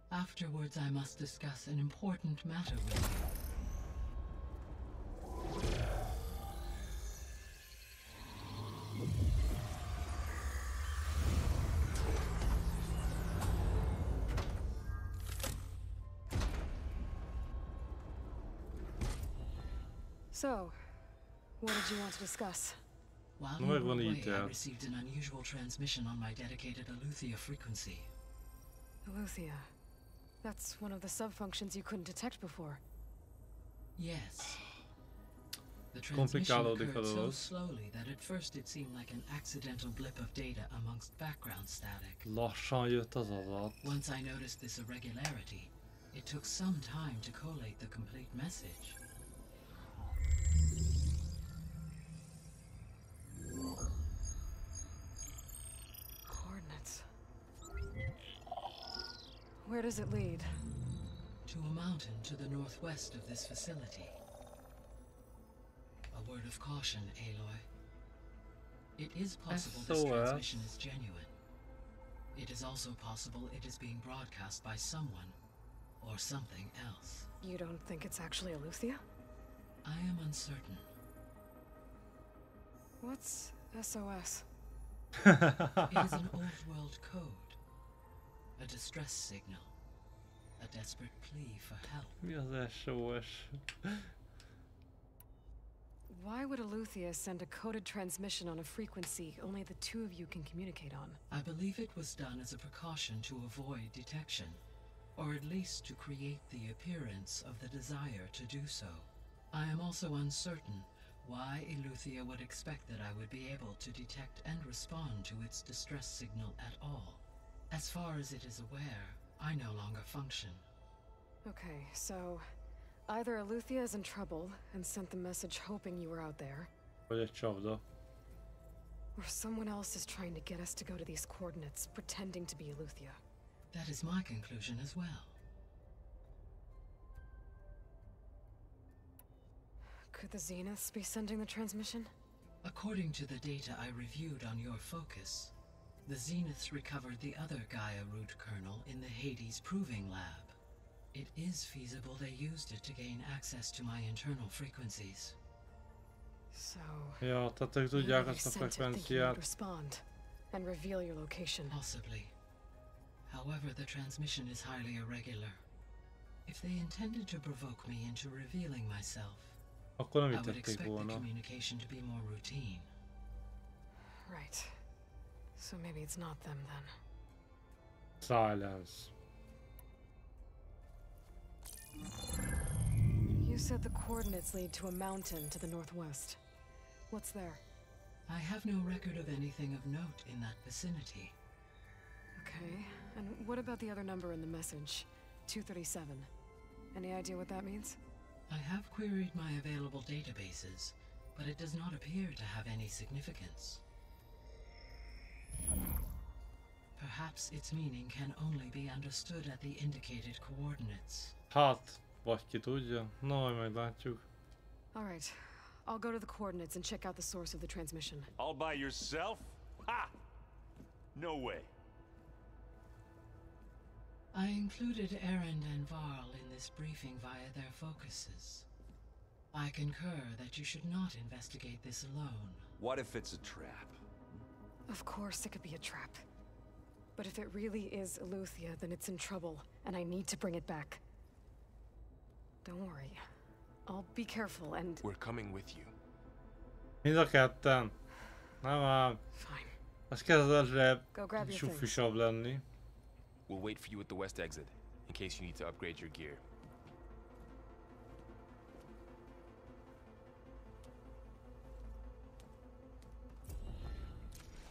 Afterwards, I must discuss an important matter with you. So, what did you want to discuss? While you were away, I received an unusual transmission on my dedicated Aletheia frequency. Aletheia. That's one of the sub-functions you couldn't detect before. Yes. The transmission occurred so slowly that at first it seemed like an accidental blip of data amongst background static. Lassan jött az adat. Once I noticed this irregularity, it took some time to collate the complete message. Coordinates. Where does it lead? To a mountain to the northwest of this facility. A word of caution, Aloy. It is possible this transmission is genuine. It is also possible it is being broadcast by someone or something else. You don't think it's actually Aletheia? I am uncertain. What's SOS? It is an old-world code. A distress signal. A desperate plea for help. Mi az SOS? Why would Aletheia send a coded transmission on a frequency only the two of you can communicate on? I believe it was done as a precaution to avoid detection, or at least to create the appearance of the desire to do so. I am also uncertain why Aletheia would expect that I would be able to detect and respond to its distress signal at all. As far as it is aware, I no longer function. Okay, so either Aletheia is in trouble and sent the message hoping you were out there, Vagy egy csapda. or someone else is trying to get us to go to these coordinates, pretending to be Aletheia. That is my conclusion as well. Could the Zeniths be sending the transmission? According to the data I reviewed on your focus, the Zeniths recovered the other Gaia root kernel in the Hades Proving Lab. It is feasible they used it to gain access to my internal frequencies. So, Ja, tehát ők tudják azt a frekvenciát. Respond and reveal your location. Possibly. However, the transmission is highly irregular. If they intended to provoke me into revealing myself, Akkor nem I így would tették expect the volna. communication to be more routine. Right. So maybe it's not them then. Silence. You said the coordinates lead to a mountain to the northwest. What's there? I have no record of anything of note in that vicinity. Okay, and what about the other number in the message? 237. Any idea what that means? I have queried my available databases, but it does not appear to have any significance. Perhaps its meaning can only be understood at the indicated coordinates. Hát, vagy ki tudja. Na, majd meglátjuk. All right, I'll go to the coordinates and check out the source of the transmission. All by yourself? Ha! No way. I included Erend and Varl in this briefing via their focuses. I concur that you should not investigate this alone. What if it's a trap? Of course it could be a trap. But if it really is Aletheia, then it's in trouble, and I need to bring it back. Don't worry. I'll be careful and... We're coming with you. Mind a ketten. Nem ám. Ez kezd egyre Go grab your things. sufisabb lenni. We'll wait for you at the west exit, in case you need to upgrade your gear.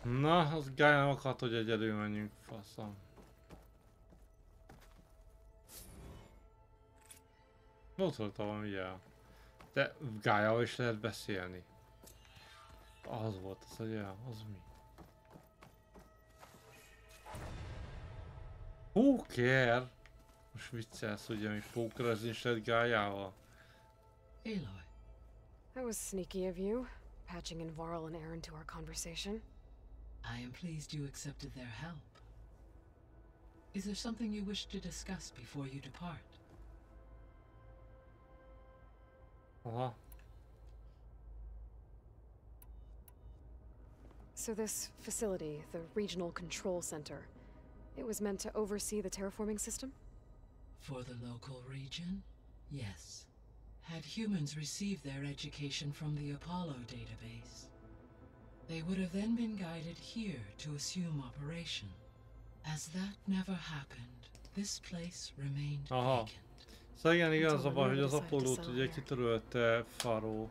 Na, az Gály nem akart, hogy egyedül menjünk, faszom. Ott volt valami jel. De Gályával is lehet beszélni. Az volt az a jel, az mi? Póker! Most viccelsz, ugye, mi pókerezni is lehet Gályával? Aloy. That was sneaky of you, patching in Varl and Aaron to our conversation. I am pleased you accepted their help. Is there something you wish to discuss before you depart? So this facility, the Regional Control Center, it was meant to oversee the terraforming system? For the local region? Yes. Had humans received their education from the Apollo database, they would have then been guided here to assume operation. As that never happened, this place remained vacant. Szóval igen, igaz a baj, hogy az Apollót ugye kitörölte Faró.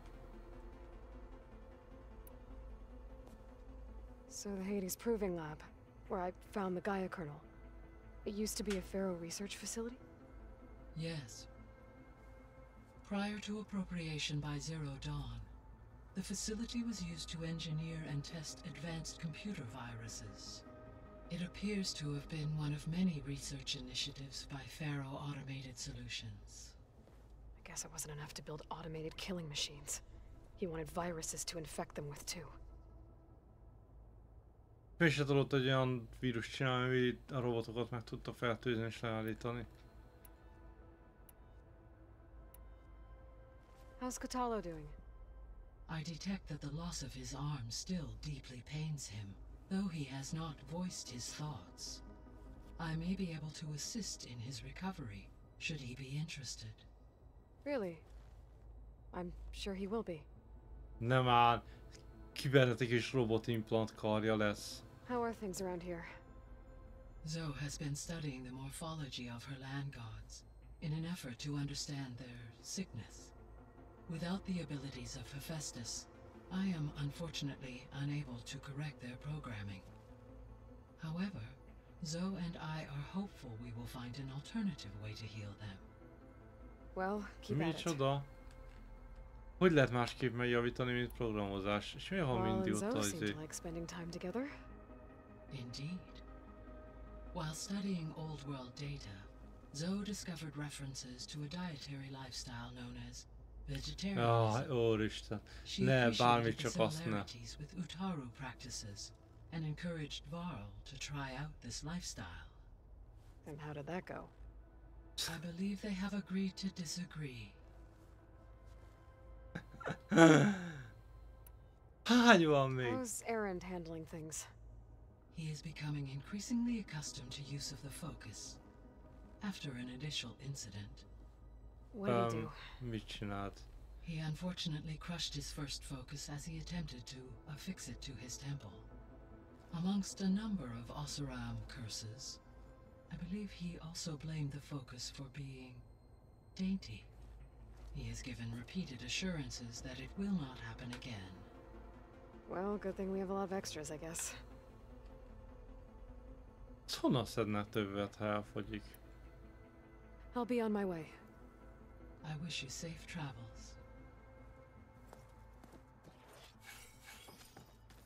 So the Hades Proving Lab, where I found the Gaia kernel, it used to be a Pharaoh research facility? Yes. Prior to appropriation by Zero Dawn, the facility was used to engineer and test advanced computer viruses. It appears to have been one of many research initiatives by Pharaoh Automated Solutions. I guess it wasn't enough to build automated killing machines. He wanted viruses to infect them with too. Mi se tudott egy olyan vírus csinálni, ami a robotokat meg tudta fertőzni és leállítani. How's Katalo doing? I detect that the loss of his arm still deeply pains him, though he has not voiced his thoughts. I may be able to assist in his recovery, should he be interested. Really? I'm sure he will be. Nem áll. Kibernetikus robotimplant karja lesz. How are things around here? Zoe has been studying the morphology of her land gods in an effort to understand their sickness. Without the abilities of Hephaestus, I am unfortunately unable to correct their programming. However, Zoe and I are hopeful we will find an alternative way to heal them. Well, keep at it. Micsoda? Hogy lehet másképp megjavítani, mint programozás? És mi a mindig ott az izé? Like spending time together? Indeed. While studying old world data, Zoe discovered references to a dietary lifestyle known as vegetarianism. Úristen. She Ne, appreciated bármit the csak azt ne. similarities with Utaru practices and encouraged Varl to try out this lifestyle. And how did that go? I believe they have agreed to disagree. Hány van még? How's Aaron handling things? He is becoming increasingly accustomed to use of the focus after an initial incident. What did he do? Mit csinált? He unfortunately crushed his first focus as he attempted to affix it to his temple. Amongst a number of Oseram curses, I believe he also blamed the focus for being dainty. He has given repeated assurances that it will not happen again. Well, good thing we have a lot of extras, I guess. Honnan szednek többet, ha elfogyik? I'll be on my way. I wish you safe travels.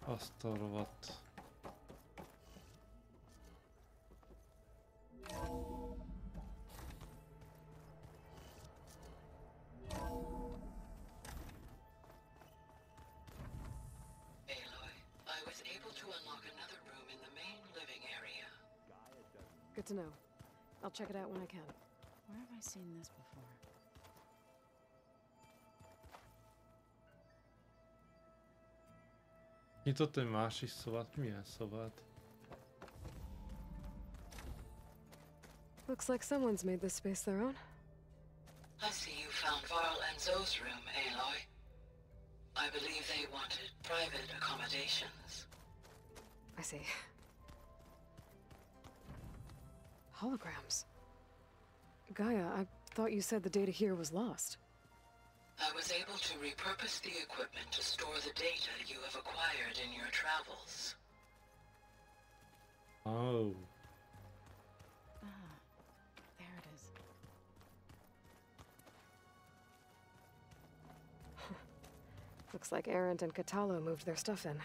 Azt a rovadt. Good to know. I'll check it out when I can. Where have I seen this before? Nyitott egy másik szobát? Milyen szobát? Looks like someone's made this space their own. I see you found Varl and Zoe's room, Aloy. I believe they wanted private accommodations. I see. Holograms. Gaia, I thought you said the data here was lost. I was able to repurpose the equipment to store the data you have acquired in your travels. Oh. There it is. Looks like Arendt and Catalo moved their stuff in.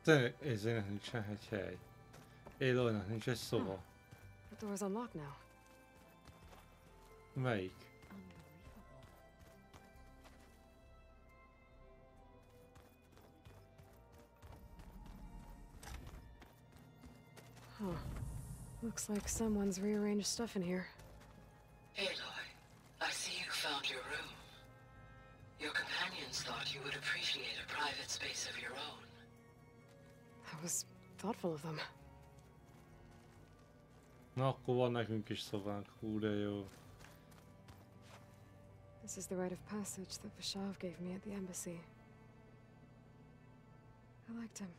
Tényleg, ezért nincsen egy hely. Aloynak nincs egy szoba. The door's unlocked now. Melyik? Huh. Looks like someone's rearranged stuff in here. Aloy, I see you found your room. Your companions thought you would appreciate a private space of your own. That was thoughtful of them. Na, akkor van nekünk is szobánk. Hú, de jó. This is the rite of passage that Vashav gave me at the embassy. I liked him.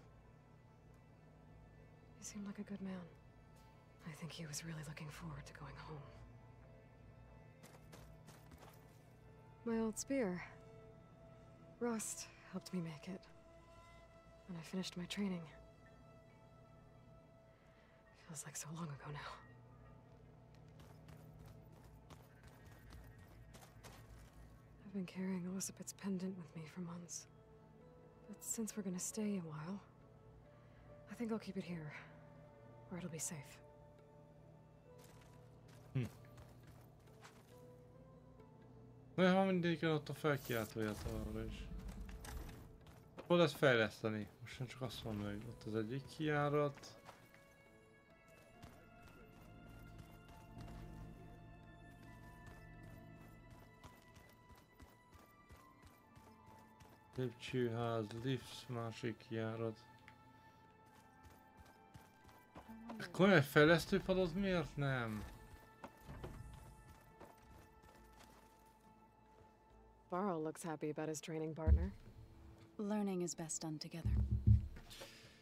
He seemed like a good man. I think he was really looking forward to going home. My old spear. Rust helped me make it. When I finished my training. Feels like so long ago now. I've been carrying Elizabeth's pendant with me for months. But since we're gonna stay a while, I think I'll keep it here, where it'll be safe. De ha mindig ott a felkiáltója továbbra is. Hol lesz fejleszteni? Most nem csak azt mondom, hogy ott az egyik kijárat. Lépcsőház, lift, másik kijárat. Akkor egy fejlesztőpadot miért nem? Varl looks happy about his training partner. Learning is best done together.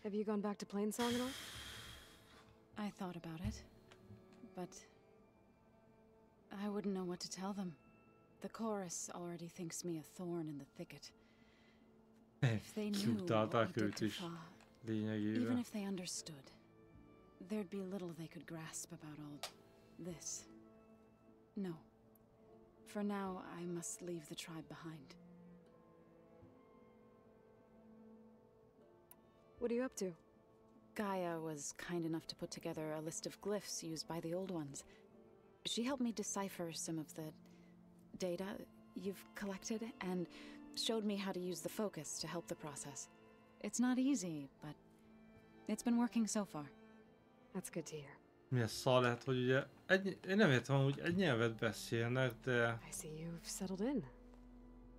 Have you gone back to Plainsong at all? I thought about it, but I wouldn't know what to tell them. The chorus already thinks me a thorn in the thicket. If they knew what I did to Fa, even if they understood, there'd be little they could grasp about all this. No. For now, I must leave the tribe behind. What are you up to? Gaia was kind enough to put together a list of glyphs used by the old ones. She helped me decipher some of the data you've collected and showed me how to use the focus to help the process. It's not easy, but it's been working so far. That's good to hear. Milyen szar lehet, hogy ugye én nem értem, hogy egy nyelvet beszélnek, de I see you've settled in.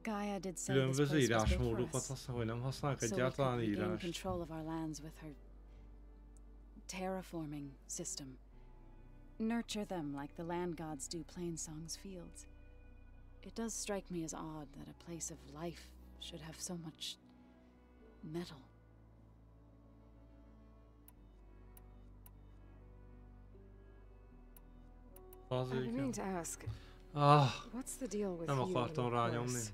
Gaia did say különböző írásmódokat használ, hogy nem használnak egyáltalán írást. Control of our lands with her terraforming system. Nurture them like the land gods do Plainsong's fields. It does strike me as odd that a place of life should have so much metal. I've been meaning to ask. What's the deal with nem you akartam and rányomni.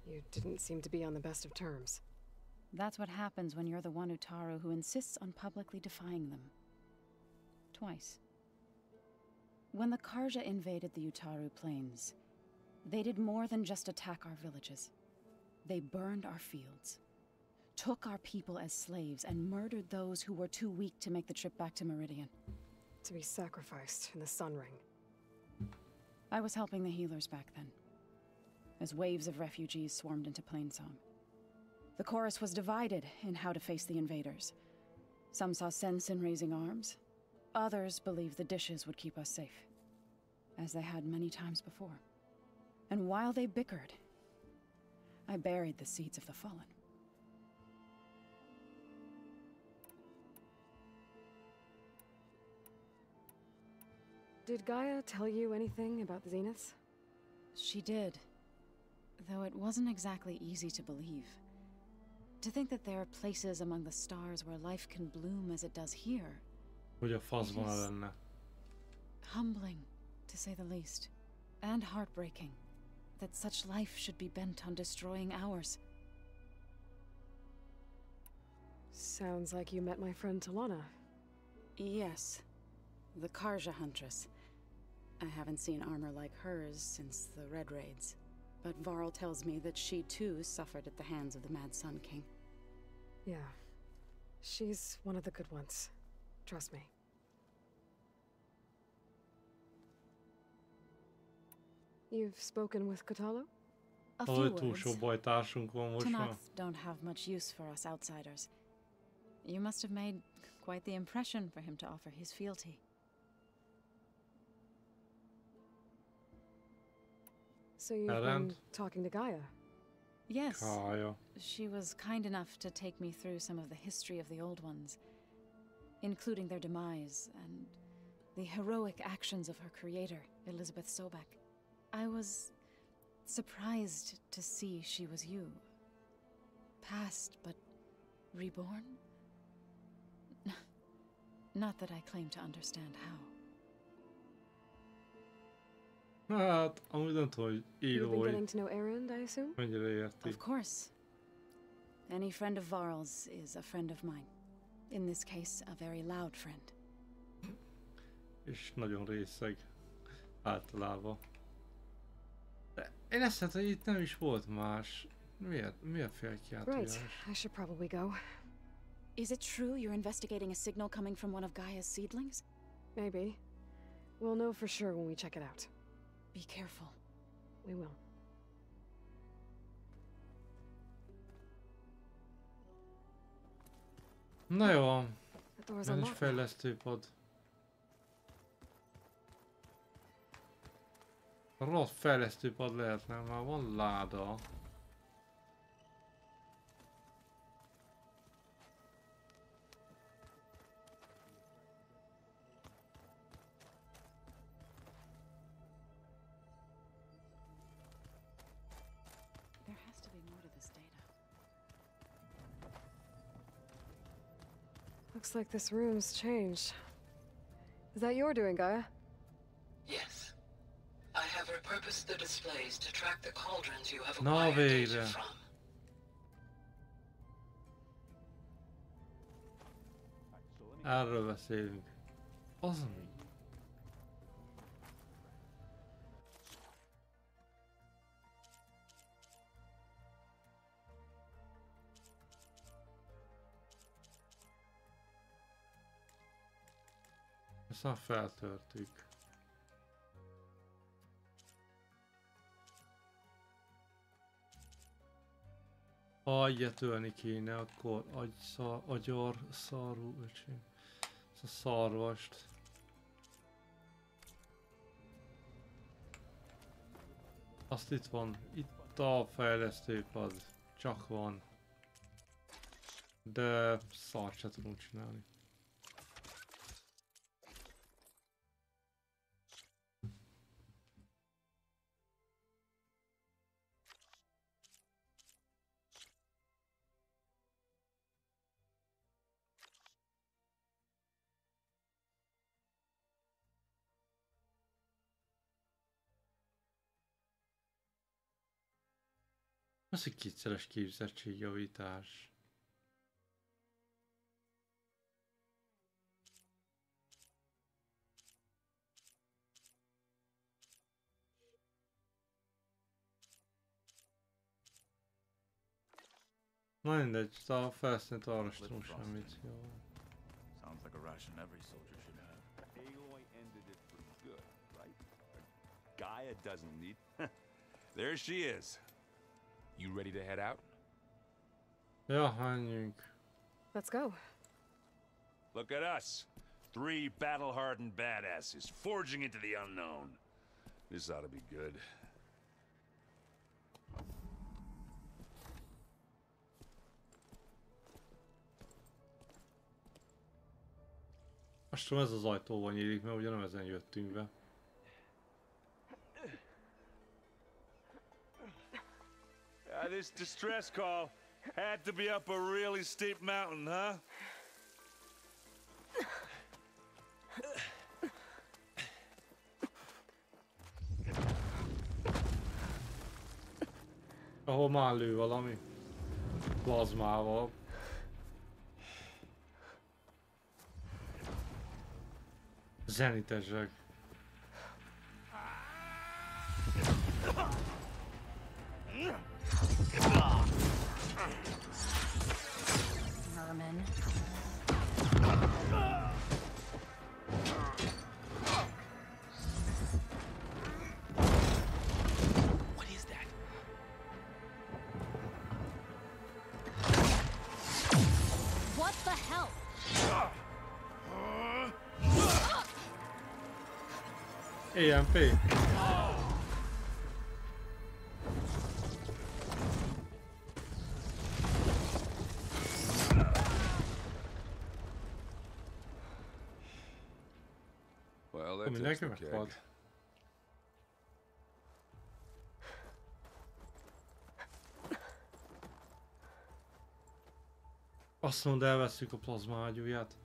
You didn't seem to be on the best of terms. That's what happens when you're the one Utaru who insists on publicly defying them. Twice. When the Karja invaded the Utaru plains, they did more than just attack our villages. They burned our fields, took our people as slaves, and murdered those who were too weak to make the trip back to Meridian. To be sacrificed in the Sun Ring. I was helping the healers back then, as waves of refugees swarmed into Plainsong. The chorus was divided in how to face the invaders. Some saw sense in raising arms. Others believed the dishes would keep us safe, as they had many times before. And while they bickered, I buried the seeds of the fallen. Did Gaia tell you anything about the Zeniths? She did. Though it wasn't exactly easy to believe. To think that there are places among the stars where life can bloom as it does here. Hogy a faszban lenne. Humbling, to say the least. And heartbreaking. That such life should be bent on destroying ours. Sounds like you met my friend Talana. Yes. The Karja Huntress. I haven't seen armor like hers since the Red Raids. But Varl tells me that she too suffered at the hands of the Mad Sun King. Yeah. She's one of the good ones. Trust me. You've spoken with Kotallo? A few words. Tanath don't have much use for us outsiders. You must have made quite the impression for him to offer his fealty. So you've been talking to Gaia? Yes. She was kind enough to take me through some of the history of the Old Ones, including their demise and the heroic actions of her creator, Elizabeth Sobek. I was surprised to see she was you. Past, but reborn? Not that I claim to understand how. Hát, amúgy nem tudom, hogy író, You've been getting to know Erend, I assume? mennyire érti. Of course. Any friend of Varl's is a friend of mine. In this case, a very loud friend. És nagyon részeg. Általában. De én ezt hiszem, hogy itt nem is volt más. Miért felkiáltójás? Right, I should probably go. Is it true you're investigating a signal coming from one of Gaia's seedlings? Maybe. We'll know for sure when we check it out. Be careful. We will. Na jó. door's Ez is unlocked. fejlesztőpad. Rossz fejlesztőpad lehetne, már van láda. There has to be more to this data. Looks like this room's changed. Is that your doing, Gaia? Yes. I have repurposed the displays to track the cauldrons you have Na acquired data végre. from. Erről beszélünk. Az mi? Ezt már feltörtük. Ha egyet törni kéne, akkor agyar szarú öcsém. Ezt a szarvast. Azt itt van. Itt a fejlesztőpad. Csak van. De szart se tudunk csinálni. Az egy kétszeres képzettségjavítás. Na mindegy, a felszínt arra sem tudom semmit. Jó. Sounds like a ration every soldier should have. Aloy ended it for good, right? Gaia doesn't need... There she is. You ready to head out? Ja, menjünk. Let's go. Look at us. 3 battle-hardened badasses forging into the unknown. This ought to be good. Azt tudom, ez az ajtóval nyílik, mert ugye nem ezen jöttünk be. This distress call had to be up a really steep mountain, huh? Ahol már lő valami plazmával. Zenitesek. Vermin. What is that? What the hell? EMP. Well, that's Mindenki the keg. meghalt. Azt mondd, elveszünk a plazmaágyúját.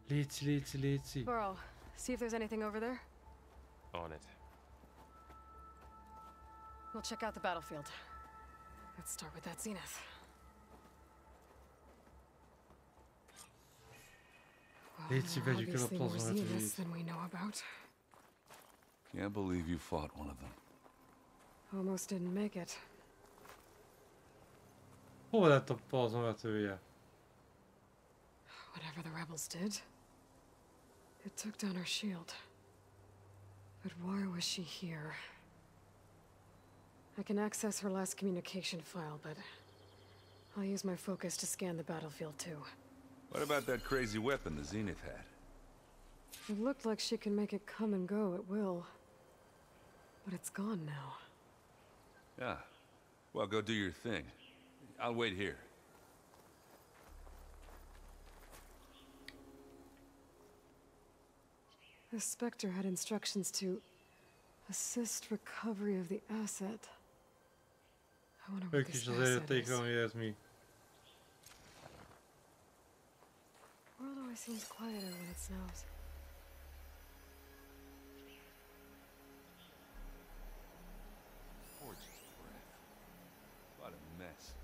Léci, léci, léci. Burrow, see if there's anything over there. On it. We'll check out the battlefield. Let's start with that zenith. Léci, vegyük el a Obviously more zeniths plazmaágyúját. than we know about. Can't believe you fought one of them. Almost didn't make it. Hol lett a plazmavetője? Whatever the rebels did, it took down her shield. But why was she here? I can access her last communication file, but I'll use my focus to scan the battlefield too. What about that crazy weapon the Zenith had? It looked like she can make it come and go at will. But it's gone now. Yeah. Well, go do your thing. I'll wait here. The Spectre had instructions to assist recovery of the asset. I wonder what Ők this is az asset érték, is. amiért mi. World always seems quieter when it snows. Gorgeous breath. What a mess.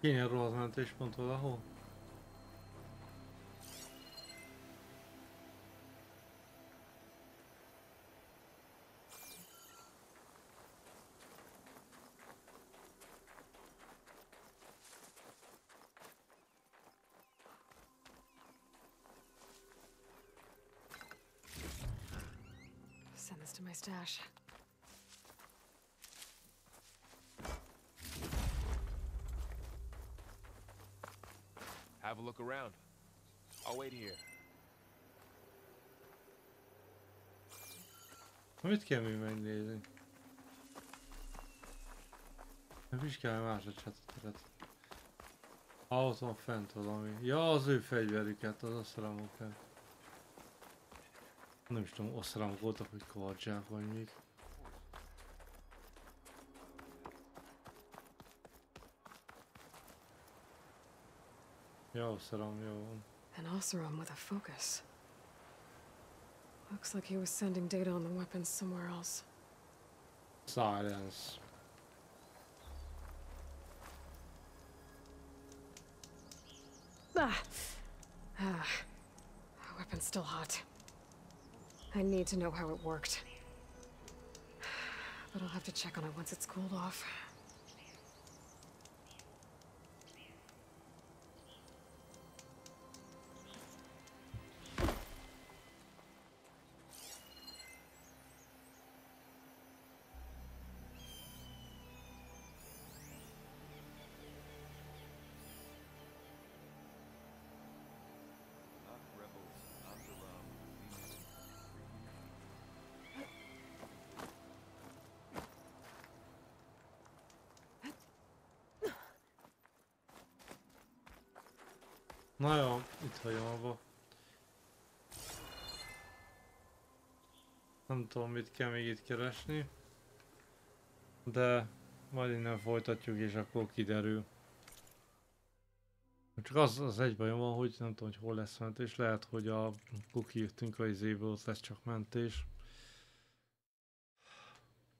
Kéne rohadt mentéspont valahol? Send this to my stash. Have a look around. I'll wait here. Mit kell még megnézni? Vizsgálj más a csatornát. Ott van fent valami. Ja, az ő fegyverüket, az osztrámokat. Nem is tudom, osztrámok voltak, hogy kardzsák vagy még. Ja, osztrám, jó van. An Oseram with a focus. Looks like he was sending data on the weapons somewhere else. Silence. Weapon's still hot. I need to know how it worked. But I'll have to check on it once it's cooled off. Na jó, itt hagyom abba. Nem tudom, mit kell még itt keresni. De majd innen folytatjuk, és akkor kiderül. Csak az egy bajom van, hogy nem tudom, hogy hol lesz mentés. Lehet, hogy a kijöttünk a izéből, ott lesz csak mentés.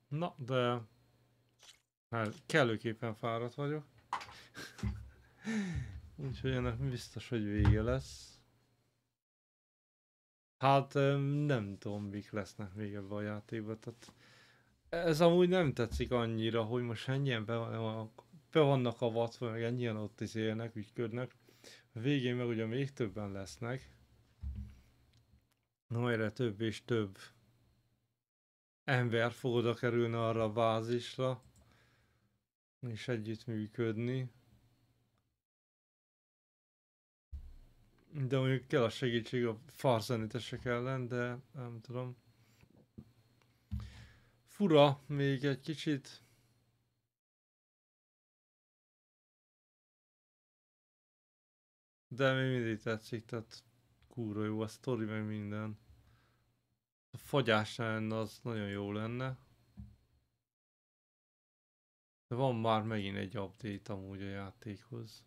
Na, de... hát kellőképpen fáradt vagyok. Úgyhogy ennek biztos, hogy vége lesz. Hát nem tudom, mik lesznek még ebben a játékban. Tehát ez amúgy nem tetszik annyira, hogy most ennyien be vannak avatva, meg ennyien ott is élnek, ügyködnek. A végén meg ugye még többen lesznek. Na, erre több és több ember fog oda kerülni arra a bázisra. És együttműködni. De mondjuk kell a segítség a farzenitesek ellen, de nem tudom. Fura még egy kicsit. De még mindig tetszik, tehát kurva jó a sztori meg minden. A fagyás lenne, az nagyon jó lenne. De van már megint egy update amúgy a játékhoz.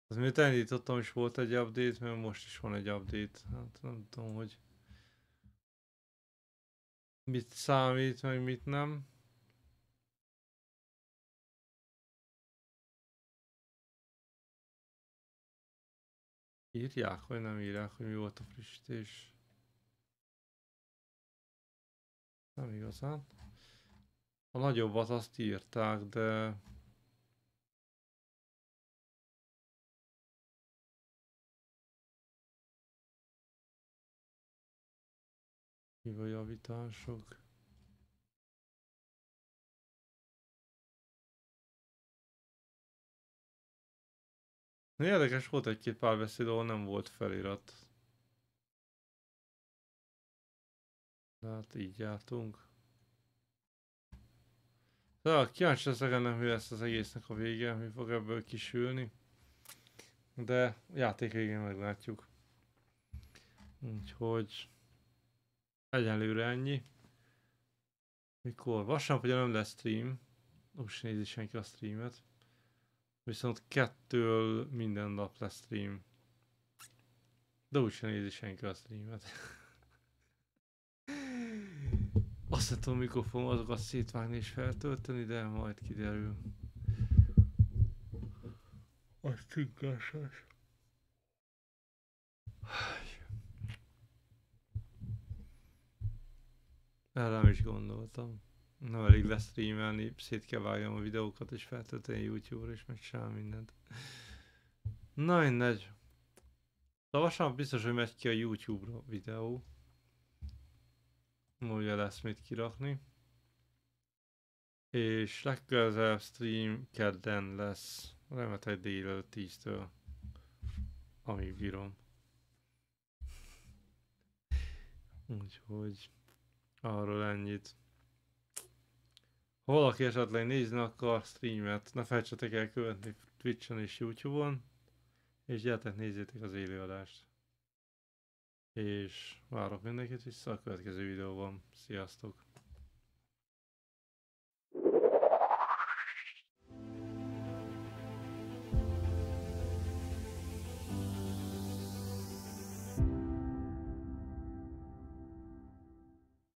Az miért elindítottam is volt egy update, mert most is van egy update. Hát nem tudom, hogy mit számít, meg mit nem. Írják, vagy nem írják, hogy mi volt a frissítés? Nem igazán. A nagyobbat azt írták, de... javítások. Érdekes volt egy-két párbeszéd, ahol nem volt felirat. De hát így jártunk. De kíváncsi leszek ennek, mi lesz az egésznek a vége, mi fog ebből kisülni. De játék végén meglátjuk. Úgyhogy egyelőre ennyi. Mikor? Vasárnap ugye nem lesz stream. Úgy nézi senki a streamet. Viszont 2-től minden nap lesz stream. De úgy sem nézi senki a streamet. Azt nem tudom, mikor fogom azokat szétvágni és feltölteni, de majd kiderül. Az cinkásos. Erre nem is gondoltam. Nem elég lesz streamelni, szét kell vágjam a videókat és feltölteni YouTube-ra és megcsinálni mindent. Na mindegy. De vasárnap biztos, hogy megy ki a YouTube-ra videó. Ugye lesz mit kirakni. És legközelebb stream kedden lesz. Remélhetőleg délelőtt 10-től. Amíg bírom. Úgyhogy arról ennyit. Ha valaki esetleg nézni akar streamet, ne felejtsetek el követni Twitch-en és YouTube-on. És gyertek, nézzétek az élőadást. És várok mindenkit vissza a következő videóban. Sziasztok!